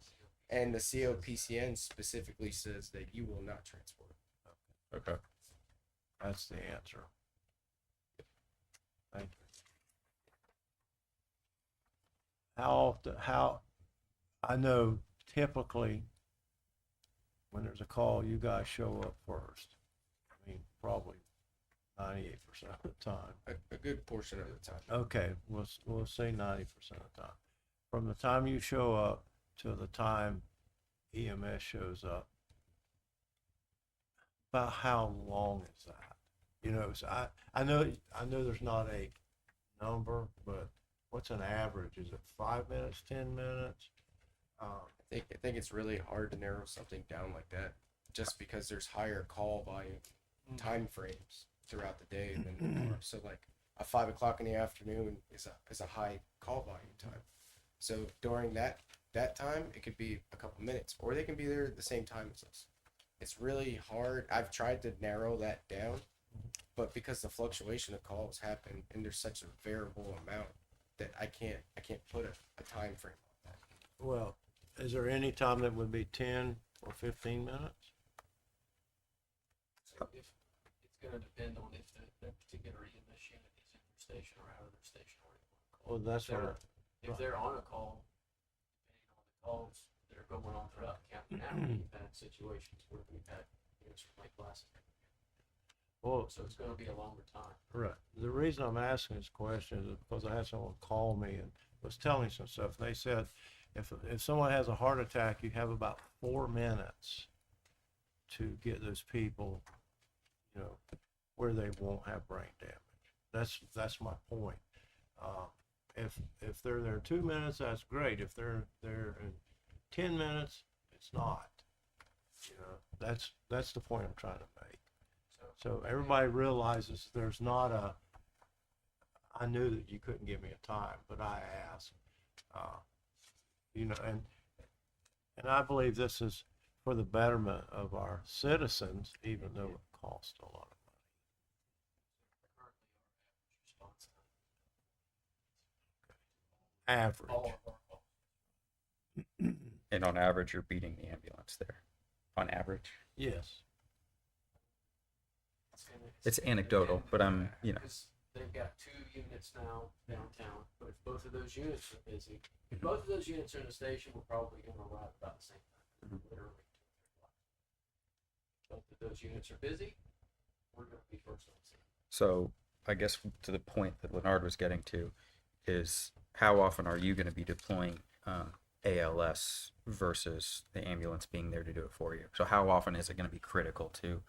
And the COPCN specifically says that you will not transport. Okay. That's the answer. Thank you. How, I know typically when there's a call, you guys show up first. I mean, probably 98% of the time. A good portion of the time. Okay, we'll say 90% of the time. From the time you show up to the time EMS shows up, about how long is that? You know, so I know there's not a number, but what's an average? Is it 5 minutes, 10 minutes? I think it's really hard to narrow something down like that, just because there's higher call volume time frames throughout the day than before. So like a 5 o'clock in the afternoon is a high call volume time. So during that time, it could be a couple minutes, or they can be there at the same time as us. It's really hard. I've tried to narrow that down, but because the fluctuation of calls happen and there's such a variable amount that I can't put a time frame on that. Well, is there any time that would be 10 or 15 minutes? So if it's gonna depend on if that particular EMS unit is in their station or out of their station or Well, that's what. if they're on a call, depending on the calls that are going on throughout the county now, we've had situations where we've had units from Lake Placid. Well, So it's gonna be a longer time. right. The reason I'm asking this question is because I had someone call me and was telling me some stuff. They said if someone has a heart attack, you have about 4 minutes to get those people, you know, where they won't have brain damage. That's my point. If they're there 2 minutes, that's great. If they're there in 10 minutes, it's not. You know, that's the point I'm trying to make. So everybody realizes there's not a. I knew that you couldn't give me a time, but I asked. You know, and I believe this is for the betterment of our citizens, even though it costs a lot of money. Average. And on average, you're beating the ambulance there. On average. Yes. It's anecdotal, but I'm, you know. Because they've got 2 units now downtown, but if both of those units are busy, if both of those units are in the station, we're probably gonna arrive about the same time, literally 2 o'clock. Both of those units are busy, we're gonna be first on the scene. So I guess to the point that Leonard was getting to is how often are you going to be deploying ALS versus the ambulance being there to do it for you? So how often is it going to be critical to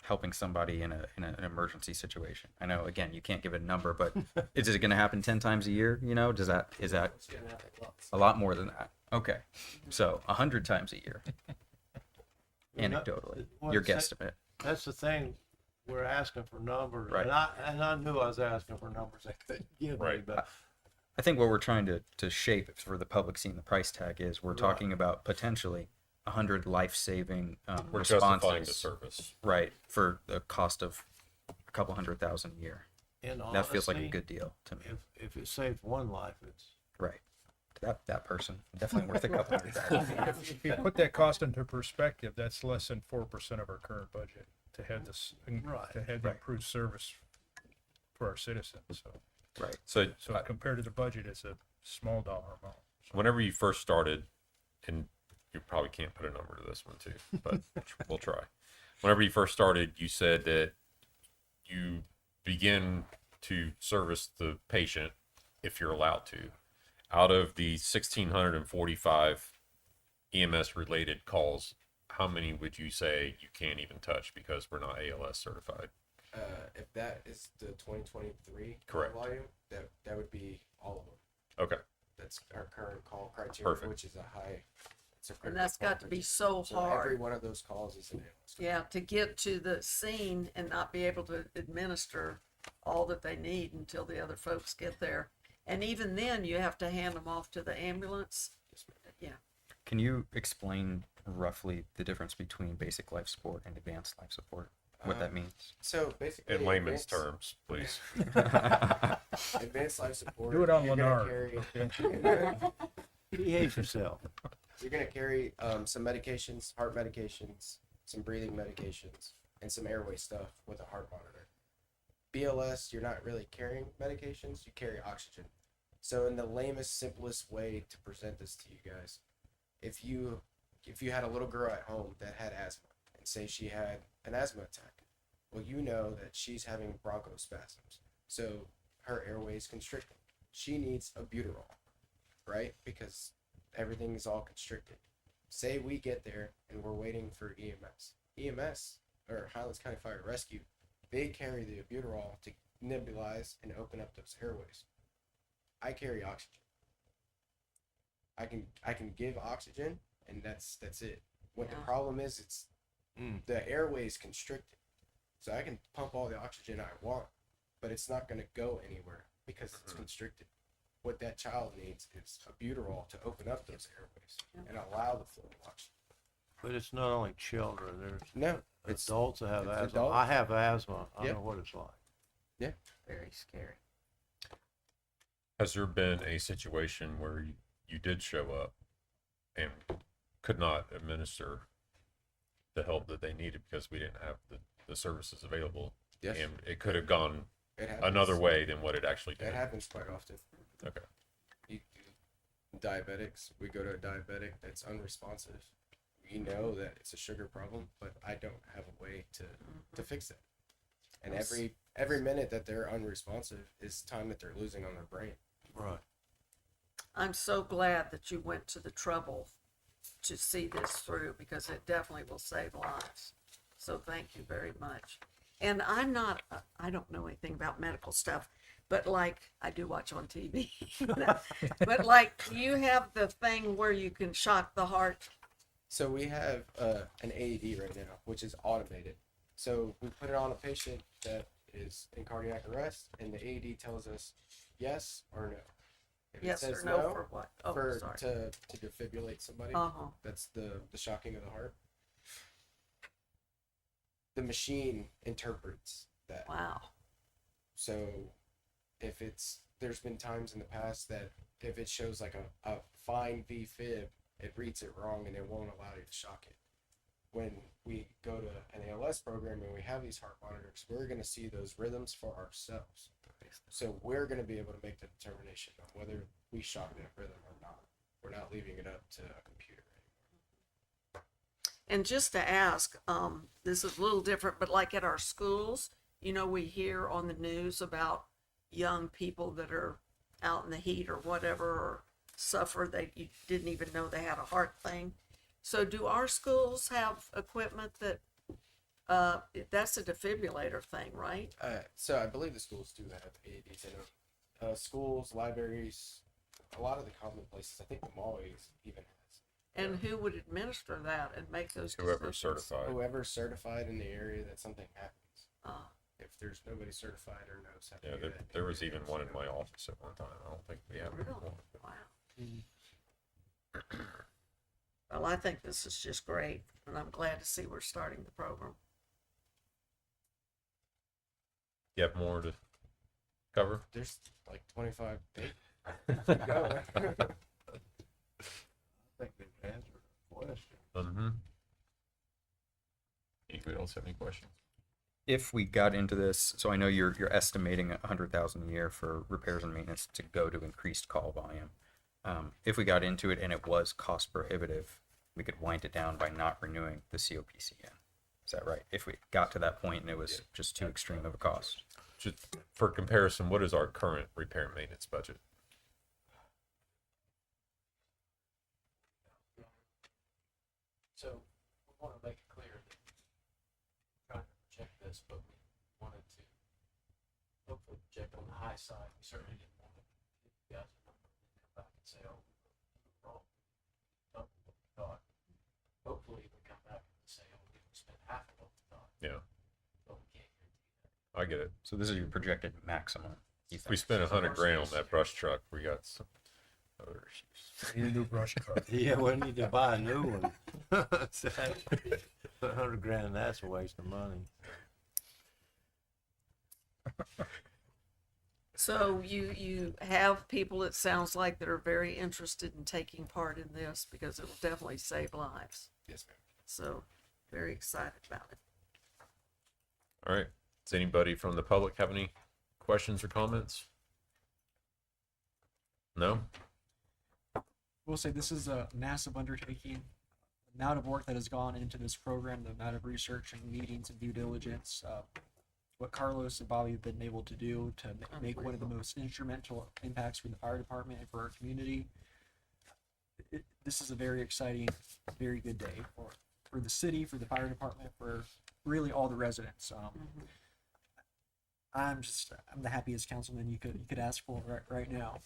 helping somebody in an emergency situation? I know, again, you can't give a number, but is it going to happen 10 times a year? You know, is that It's gonna happen lots. a lot more than that? Okay, so 100 times a year. anecdotally, Well, your it's- guesstimate. That's the thing, we're asking for numbers, Right. and I knew I was asking for numbers they couldn't give me, Right. but I think what we're trying to shape for the public seeing the price tag is we're Right. talking about potentially 100 life-saving We're responses. justifying the service. Right, for the cost of a couple $100,000 a year. and That feels like a honestly, good deal to me. if it saves one life, it's. Right. That person, definitely worth a couple $100,000. If you put that cost into perspective, that's less than 4% of our current budget to have this, Right. to have the Right. improved service for our citizens, so. Right. So So compared to the budget, it's a small dollar amount. whenever you first started, and you probably can't put a number to this one too, but we'll try. Whenever you first started, you said that you begin to service the patient if you're allowed to. Out of the 1,645 EMS related calls, how many would you say you can't even touch because we're not ALS certified? If that is the 2023 Correct. volume, that would be all of them. Okay. That's our current call criteria, Perfect. which is a high. It's a And that's got to be so Every hard. one of those calls is an ALS. Yeah, to get to the scene and not be able to administer all that they need until the other folks get there. And even then, you have to hand them off to the ambulance. Yeah. Can you explain roughly the difference between basic life support and advanced life support? What that means? So basically, In layman's advanced- terms, please. Advanced life support. Do it on you're gonna Lennar. Behave yourself. You're gonna carry some medications, heart medications, some breathing medications, and some airway stuff with a heart monitor. BLS, you're not really carrying medications, you carry oxygen. So in the lamest, simplest way to present this to you guys, if you had a little girl at home that had asthma and say she had an asthma attack, well, you know that she's having bronchospasms. So her airway is constricted. She needs albuterol, right? Because everything is all constricted. Say we get there and we're waiting for EMS. EMS, or Highlands County Fire Rescue, they carry the albuterol to nebulize and open up those airways. I carry oxygen. I can give oxygen, and that's it. What the Yeah. problem is, it's the airway is constricted. So I can pump all the oxygen I want, but it's not going to go anywhere because it's constricted. What that child needs is albuterol to open up those airways and allow the flow of oxygen. But it's not only children, there's No, it's adults that have it's asthma. adults. I have asthma. I Yep. know what it's like. Yeah. Very scary. Has there been a situation where you did show up and could not administer the help that they needed because we didn't have the services available? Yes. And it could have gone It happens. another way than what it actually did. That happens quite often. Okay. Diabetics, we go to a diabetic that's unresponsive. We know that it's a sugar problem, but I don't have a way to fix it. And every minute that they're unresponsive is time that they're losing on their brain. Right. I'm so glad that you went to the trouble to see this through because it definitely will save lives. So thank you very much. And I don't know anything about medical stuff, but like I do watch on TV. But like you have the thing where you can shock the heart. So we have an AED right now, which is automated. So we put it on a patient that is in cardiac arrest, and the AED tells us yes or no. If Yes it says or no for what? Oh, for sorry. to defibrillate somebody. Uh-huh. That's the shocking of the heart. The machine interprets that. Wow. So if there's been times in the past that if it shows like a fine V fib, it reads it wrong and it won't allow you to shock it. When we go to an ALS program and we have these heart monitors, we're going to see those rhythms for ourselves. So we're going to be able to make the determination on whether we shock that rhythm or not. We're not leaving it up to a computer. And just to ask, this is a little different, but like at our schools, we hear on the news about young people that are out in the heat or whatever, or suffer that you didn't even know they had a heart thing. So do our schools have equipment that, that's a defibrillator thing, right? So I believe the schools do have AEDs in them. Schools, libraries, a lot of the common places. I think the mall even has. And who would administer that and make those Whoever's decisions? certified. Whoever's certified in the area that something happens. Ah. If there's nobody certified or knows how to Yeah, do there, that. there was even one in my office at one time. I don't think we have it Really? anymore. Wow. Well, I think this is just great, and I'm glad to see we're starting the program. You have more to cover? There's like 25 pages. I think they've answered the question. Mm-hmm. Anybody else have any questions? If we got into this, so I know you're estimating 100,000 a year for repairs and maintenance to go to increased call volume. If we got into it and it was cost prohibitive, we could wind it down by not renewing the COPCN. Is that right? If we got to that point and it was just too extreme of a cost. Just for comparison, what is our current repair and maintenance budget? So we want to make it clear that we're trying to project this, but we wanted to hopefully project on the high side. We certainly didn't want to give you guys a number and then come back and say, oh, we were wrong. Double what we thought. Hopefully we come back and say, oh, we spent half of what we thought. Yeah, But we can't guarantee that. I get it. So this is your projected maximum. If we spent $100 grand on that brush truck, we got some other issues. Need a new brush truck. Yeah, we need to buy a new one. Put 100 grand, that's a waste of money. So you have people, it sounds like, that are very interested in taking part in this because it will definitely save lives. Yes, ma'am. So very excited about it. All right. Does anybody from the public have any questions or comments? No? We'll say this is a massive undertaking. The amount of work that has gone into this program, the amount of research and meetings and due diligence, what Carlos and Bobby have been able to do to make one of the most instrumental impacts for the fire department and for our community. This is a very exciting, very good day for the city, for the fire department, for really all the residents. I'm the happiest councilman you could ask for right now.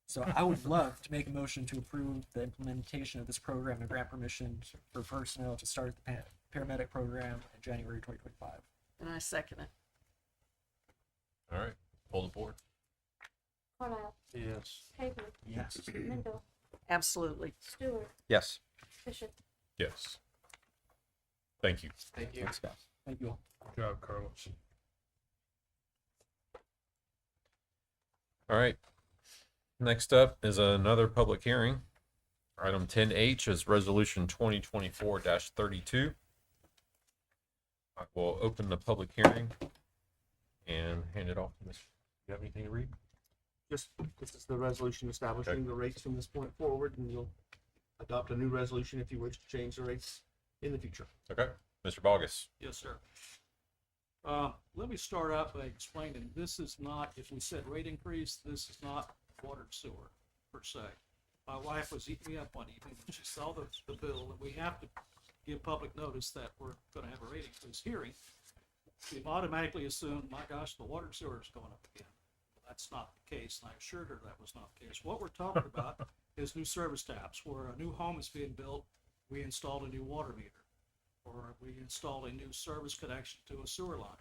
So I would love to make a motion to approve the implementation of this program and grant permission for personnel to start the paramedic program in January 2025. And I second it. All right. Pull the board. Carlisle, Yes. Haver, Yes. Mendel, Absolutely. Stewart, Yes. Bishop. Yes. Thank you. Thank you. Thanks, guys. Thank you all. Good job, Carlos. All right. Next up is another public hearing. Item 10H is Resolution 2024-32. I will open the public hearing and hand it off to Mr. You have anything to read? Just, this is the resolution establishing the rates from this point forward, and you'll adopt a new resolution if you wish to change the rates in the future. Okay. Mr. Bogus. Yes, sir. Let me start out by explaining, this is not, if we said rate increase, this is not water and sewer per se. My wife was eating me up one evening when she saw the bill, and we have to give public notice that we're gonna have a rate increase hearing. She automatically assumed, my gosh, the water and sewer is going up again. That's not the case, and I assured her that was not the case. What we're talking about is new service taps. Where a new home is being built, we installed a new water meter, or we installed a new service connection to a sewer line.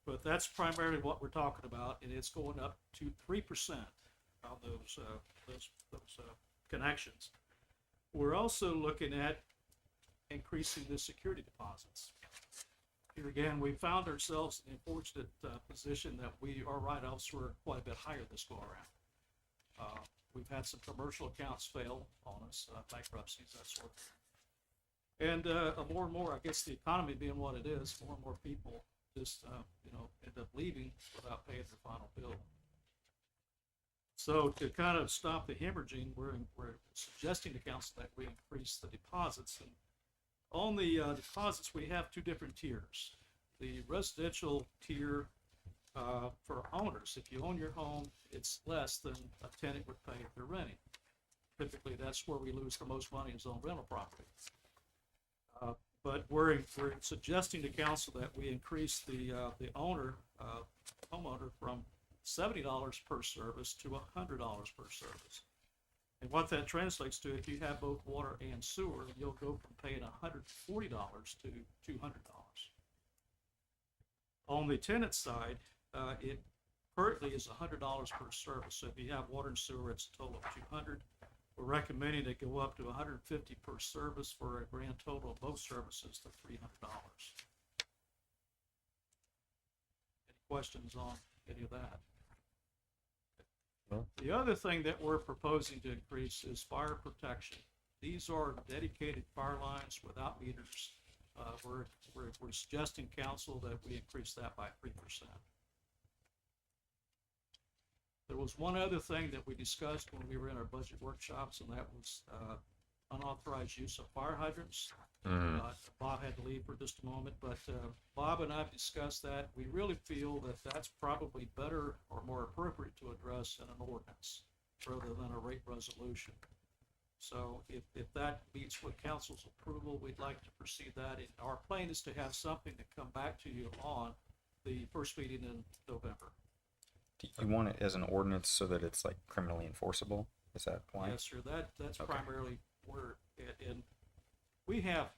But that's primarily what we're talking about, and it's going up to 3% of those connections. We're also looking at increasing the security deposits. Here again, we found ourselves in the unfortunate position that our write-offs were quite a bit higher this go around. We've had some commercial accounts fail on us, bankruptcies, that sort of thing. And more and more, I guess the economy being what it is, more and more people just, end up leaving without paying their final bill. So to kind of stop the hemorrhaging, we're suggesting to council that we increase the deposits. And on the deposits, we have two different tiers. The residential tier for owners, if you own your home, it's less than a tenant would pay if they're renting. Typically, that's where we lose the most money is on rental property. But we're suggesting to council that we increase the homeowner from $70 per service to $100 per service. And what that translates to, if you have both water and sewer, you'll go from paying $140 to $200. On the tenant side, it currently is $100 per service. So if you have water and sewer, it's a total of $200. We're recommending it go up to $150 per service for a grand total of both services to $300. Any questions on any of that? No. The other thing that we're proposing to increase is fire protection. These are dedicated fire lines without meters. We're suggesting council that we increase that by 3%. There was one other thing that we discussed when we were in our budget workshops, and that was unauthorized use of fire hydrants. Bob had to leave for just a moment, but Bob and I have discussed that. We really feel that that's probably better or more appropriate to address in an ordinance rather than a rate resolution. So if that meets with council's approval, we'd like to proceed that. And our plan is to have something to come back to you on the first meeting in November. Do you want it as an ordinance so that it's like criminally enforceable? Is that why? Yes, sir. That's Okay. primarily where, and we have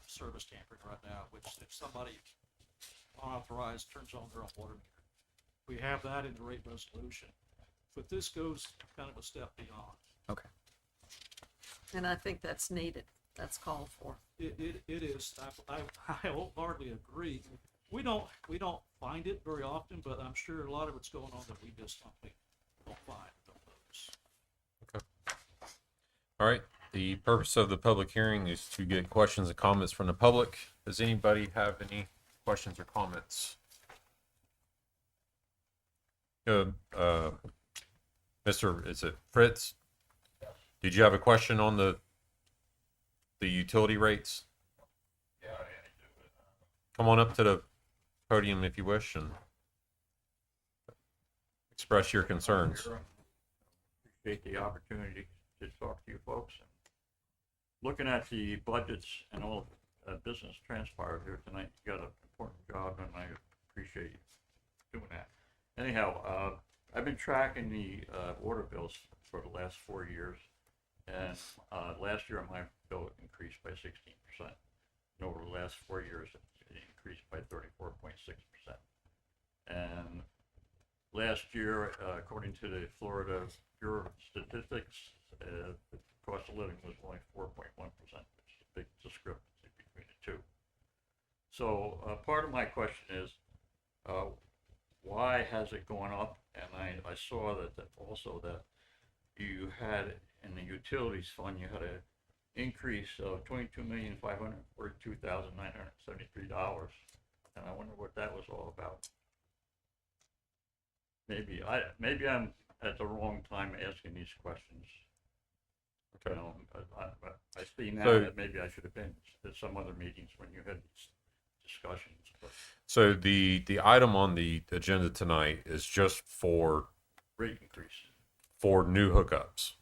service tampering right now, which if somebody unauthorized turns on their own water meter, we have that in the rate resolution. But this goes kind of a step beyond. Okay. And I think that's needed. That's called for. It is. I wholeheartedly agree. We don't find it very often, but I'm sure a lot of it's going on that we just don't find, don't notice. Okay. All right. The purpose of the public hearing is to get questions and comments from the public. Does anybody have any questions or comments? Mr. Is it Fritz? Did you have a question on the utility rates? Yeah, Come on up to the podium if you wish and express your concerns. appreciate the opportunity to talk to you folks. Looking at the budgets and all business transpired here tonight, you got an important job, and I appreciate you doing that. Anyhow, I've been tracking the water bills for the last 4 years, and last year my bill increased by 16%. And over the last 4 years, it increased by 34.6%. And last year, according to the Florida Bureau of Statistics, the cost of living was only 4.1%, which is a big discrepancy between the two. So part of my question is, why has it gone up? And I saw that also that you had in the utilities fund, you had an increase of $22,542,973, and I wonder what that was all about. Maybe I'm at the wrong time asking these questions. Okay. You know, I see now So- that maybe I should have been at some other meetings when you had these discussions. But So the item on the agenda tonight is just for rate increase. for new hookups.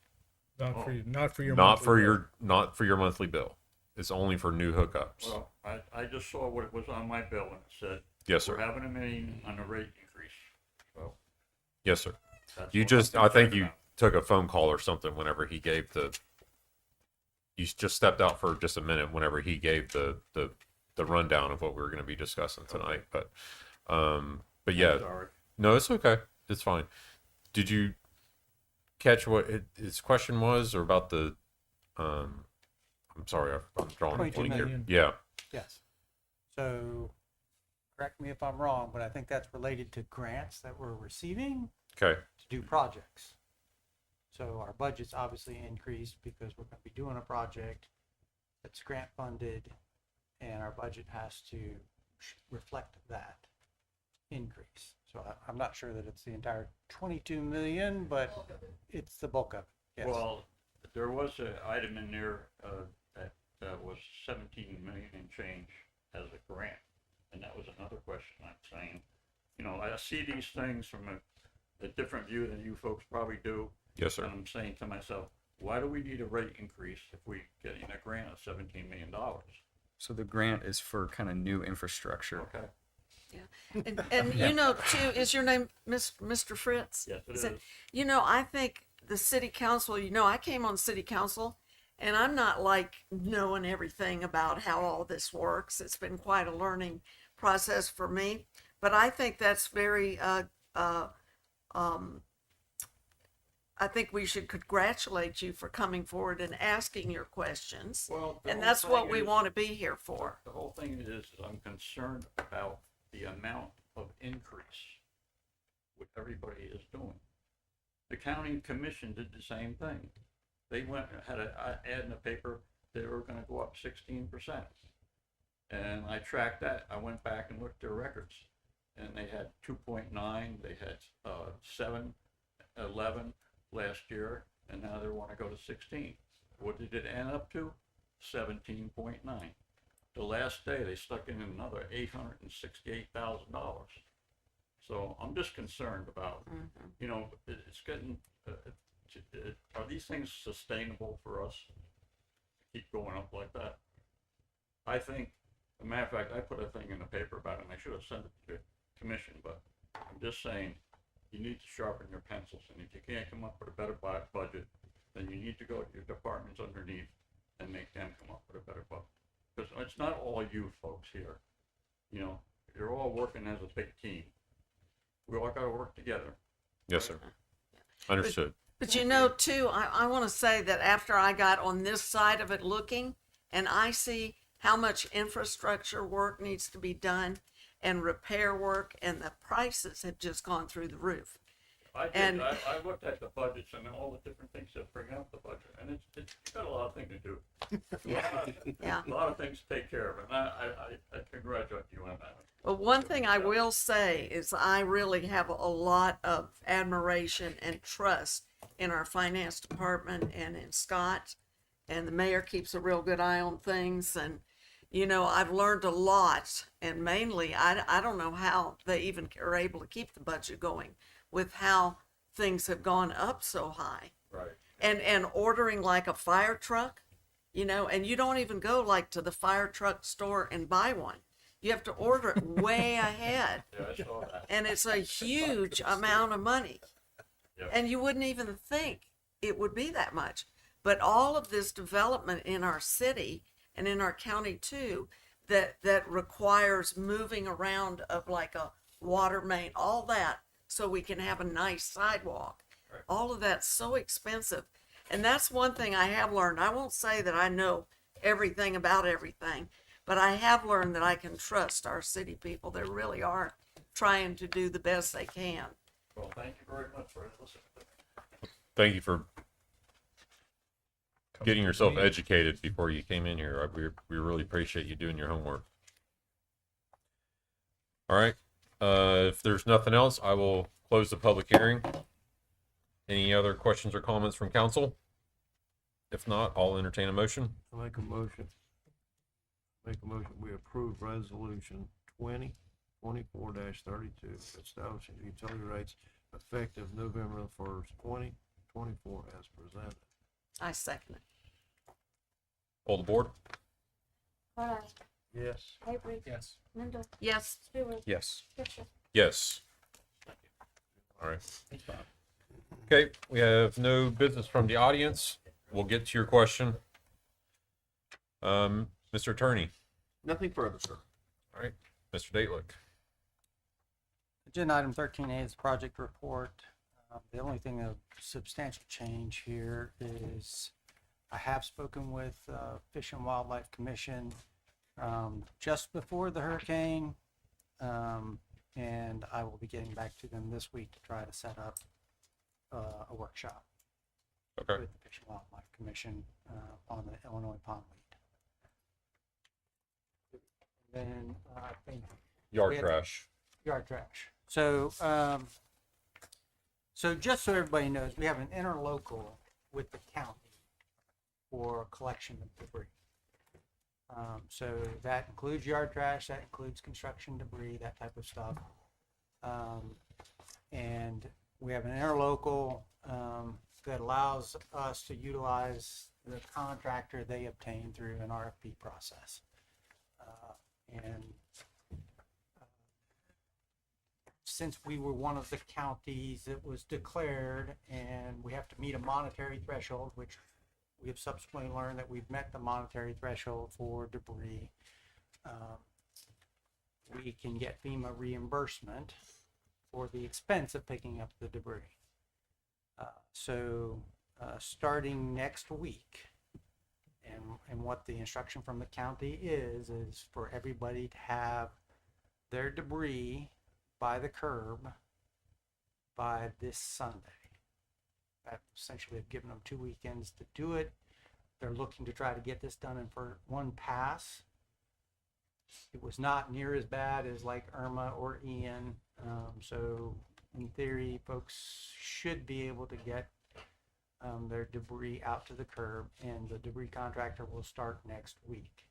Not for you, not for your. Not monthly for bill. your not for your monthly bill. It's only for new hookups. Well, I just saw what it was on my bill, and it said, Yes, sir. we're having a meeting on a rate increase. So Yes, sir. that's You what just I'm I think concerned you about. took a phone call or something whenever he gave you just stepped out for just a minute whenever he gave the rundown of what we were going to be discussing tonight. But yeah, Sorry. no, it's okay. It's fine. Did you catch what his question was, or about the? I'm sorry, I'm drawing a 22 blank here. million. Yeah. Yes. So, correct me if I'm wrong, but I think that's related to grants that we're receiving Okay. to do projects. So our budget's obviously increased because we're gonna be doing a project that's grant funded, and our budget has to reflect that increase. So I'm not sure that it's the entire 22 million, but it's the bulk of it. Yes. Well, there was an item in there that was 17 million and change as a grant, and that was another question I'm saying. You know, I see these things from a different view than you folks probably do. Yes, sir. And I'm saying to myself, why do we need a rate increase if we're getting a grant of $17 million? So the grant is for kind of new infrastructure. Okay. And you know, too, is your name Mr. Fritz? Yes, it Is it- is. You know, I think the city council, you know, I came on city council and I'm not like knowing everything about how all this works. It's been quite a learning process for me, but I think that's very, I think we should congratulate you for coming forward and asking your questions. Well, the And whole that's what thing we is- want to be here for. The whole thing is I'm concerned about the amount of increase what everybody is doing. The county commission did the same thing. They went and had a ad in the paper, they were gonna go up 16%. And I tracked that. I went back and looked at their records. And they had 2.9, they had 7, 11 last year, and now they want to go to 16. What did it end up to? 17.9. The last day, they stuck in another $868,000. So I'm just concerned about, you know, it's getting, are these things sustainable for us to keep going up like that? I think, as a matter of fact, I put a thing in the paper about it, and I should have sent it to the commission, but I'm just saying, you need to sharpen your pencils, and if you can't come up with a better budget, then you need to go to your departments underneath and make them come up with a better budget. Because it's not all you folks here, you know, you're all working as a big team. We all gotta work together. Yes, sir. Understood. But you know, too, I want to say that after I got on this side of it looking, and I see how much infrastructure work needs to be done and repair work, and the prices have just gone through the roof. I did, I looked at the budgets and all the different things that bring out the budget, and it's got a lot of things to do. Yeah. A lot of things to take care of, and I congratulate you on that. Well, one thing I will say is I really have a lot of admiration and trust in our finance department and in Scott, and the mayor keeps a real good eye on things. And, you know, I've learned a lot, and mainly I don't know how they even are able to keep the budget going with how things have gone up so high. Right. And ordering like a fire truck, you know, and you don't even go like to the fire truck store and buy one. You have to order it way ahead. Yeah, I saw that. And it's a huge amount of money. Yep. And you wouldn't even think it would be that much. But all of this development in our city and in our county too, that requires moving around of like a water main, all that, so we can have a nice sidewalk. Right. All of that's so expensive. And that's one thing I have learned. I won't say that I know everything about everything, but I have learned that I can trust our city people. They really are trying to do the best they can. Well, thank you very much for listening to me. Thank you for getting yourself educated before you came in here. We really appreciate you doing your homework. All right. If there's nothing else, I will close the public hearing. Any other questions or comments from council? If not, I'll entertain a motion. I make a motion. We approve resolution 2024-32, establishing utility rates effective November 1st, 2024 as presented. I second it. Hold the board. Carlisle. Yes. Avery. Yes. Linda. Yes. Stewart. Yes. Fisher. Yes. All right. Okay, we have no business from the audience. We'll get to your question. Mr. Attorney. Nothing further, sir. All right, Mr. Datelick. Agenda item 13A is project report. The only thing of substantial change here is I have spoken with Fish and Wildlife Commission just before the hurricane, and I will be getting back to them this week to try to set up a workshop Okay. with the Fish and Wildlife Commission on the Illinois pond weed. Then I think Yard we had- trash. Yard trash. So, so just so everybody knows, we have an interlocal with the county for collection of debris. So that includes yard trash, that includes construction debris, that type of stuff. And we have an interlocal that allows us to utilize the contractor they obtain through an RFP process. And since we were one of the counties that was declared, and we have to meet a monetary threshold, which we have subsequently learned that we've met the monetary threshold for debris, we can get FEMA reimbursement for the expense of picking up the debris. So starting next week, and what the instruction from the county is for everybody to have their debris by the curb by this Sunday. That essentially have given them 2 weekends to do it. They're looking to try to get this done in for one pass. It was not near as bad as like Irma or Ian. So in theory, folks should be able to get their debris out to the curb, and the debris contractor will start next week.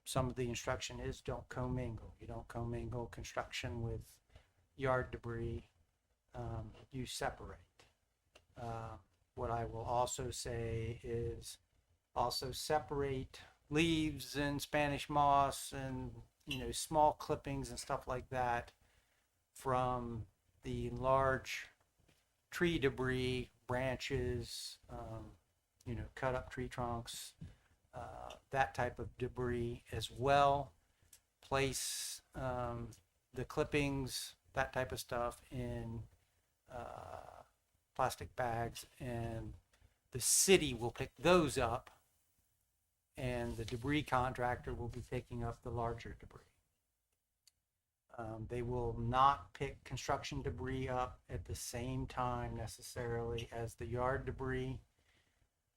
Some of the instruction is don't commingle. You don't commingle construction with yard debris. You separate. What I will also say is also separate leaves and Spanish moss and, you know, small clippings and stuff like that from the large tree debris, branches, you know, cut up tree trunks, that type of debris as well. Place the clippings, that type of stuff in plastic bags, and the city will pick those up, and the debris contractor will be picking up the larger debris. They will not pick construction debris up at the same time necessarily as the yard debris.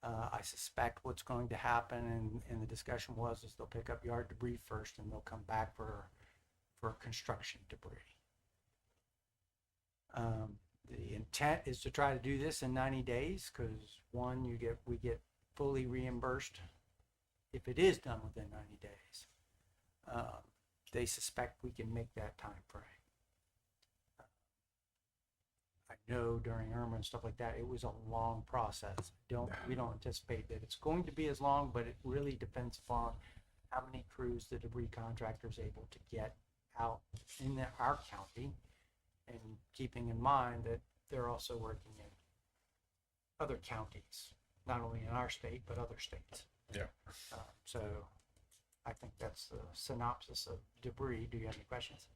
I suspect what's going to happen, and the discussion was, is they'll pick up yard debris first, and they'll come back for construction debris. The intent is to try to do this in 90 days because one, we get fully reimbursed if it is done within 90 days. They suspect we can make that time frame. I know during Irma and stuff like that, it was a long process. We don't anticipate that it's going to be as long, but it really depends upon how many crews the debris contractor is able to get out in our county, and keeping in mind that they're also working in other counties, not only in our state, but other states. Yeah. So I think that's the synopsis of debris. Do you have any questions?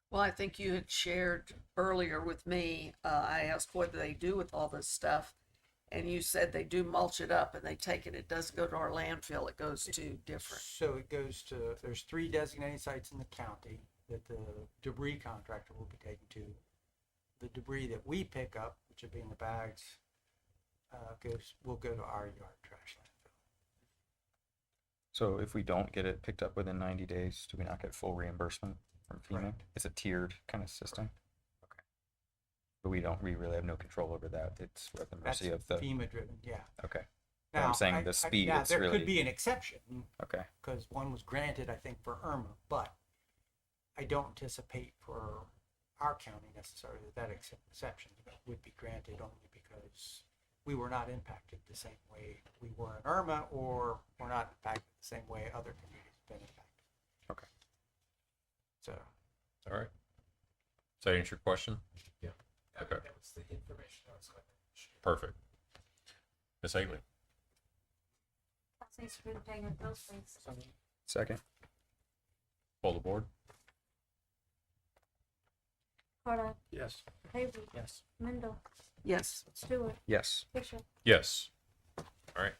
Well, I think you had shared earlier with me, I asked what do they do with all this stuff, and you said they do mulch it up and they take it. It doesn't go to our landfill. It goes to different. So it goes to, there's 3 designated sites in the county that the debris contractor will be taken to. The debris that we pick up, which will be in the bags, will go to our yard trash landfill. So if we don't get it picked up within 90 days, do we not get full reimbursement from FEMA? Correct. It's a tiered kind of system. Okay. But we really have no control over that. It's at the mercy of the FEMA driven, yeah. Okay. But I'm saying the speed. Now, it's there really could be an exception. Okay. Because one was granted, I think, for Irma, but I don't anticipate for our county necessarily that exception would be granted only because we were not impacted the same way we were in Irma, or we're not impacted the same way other communities have been impacted. Okay. So. All right. Does that answer your question? Yeah. Okay. That was the information I was going to share. Perfect. Ms. Haley? Thanks for paying with those things. Second. Pull the board. Carter, Yes. Hayward, Yes. Mendel, Yes. Stewart, Yes. Fisher. Yes. All right.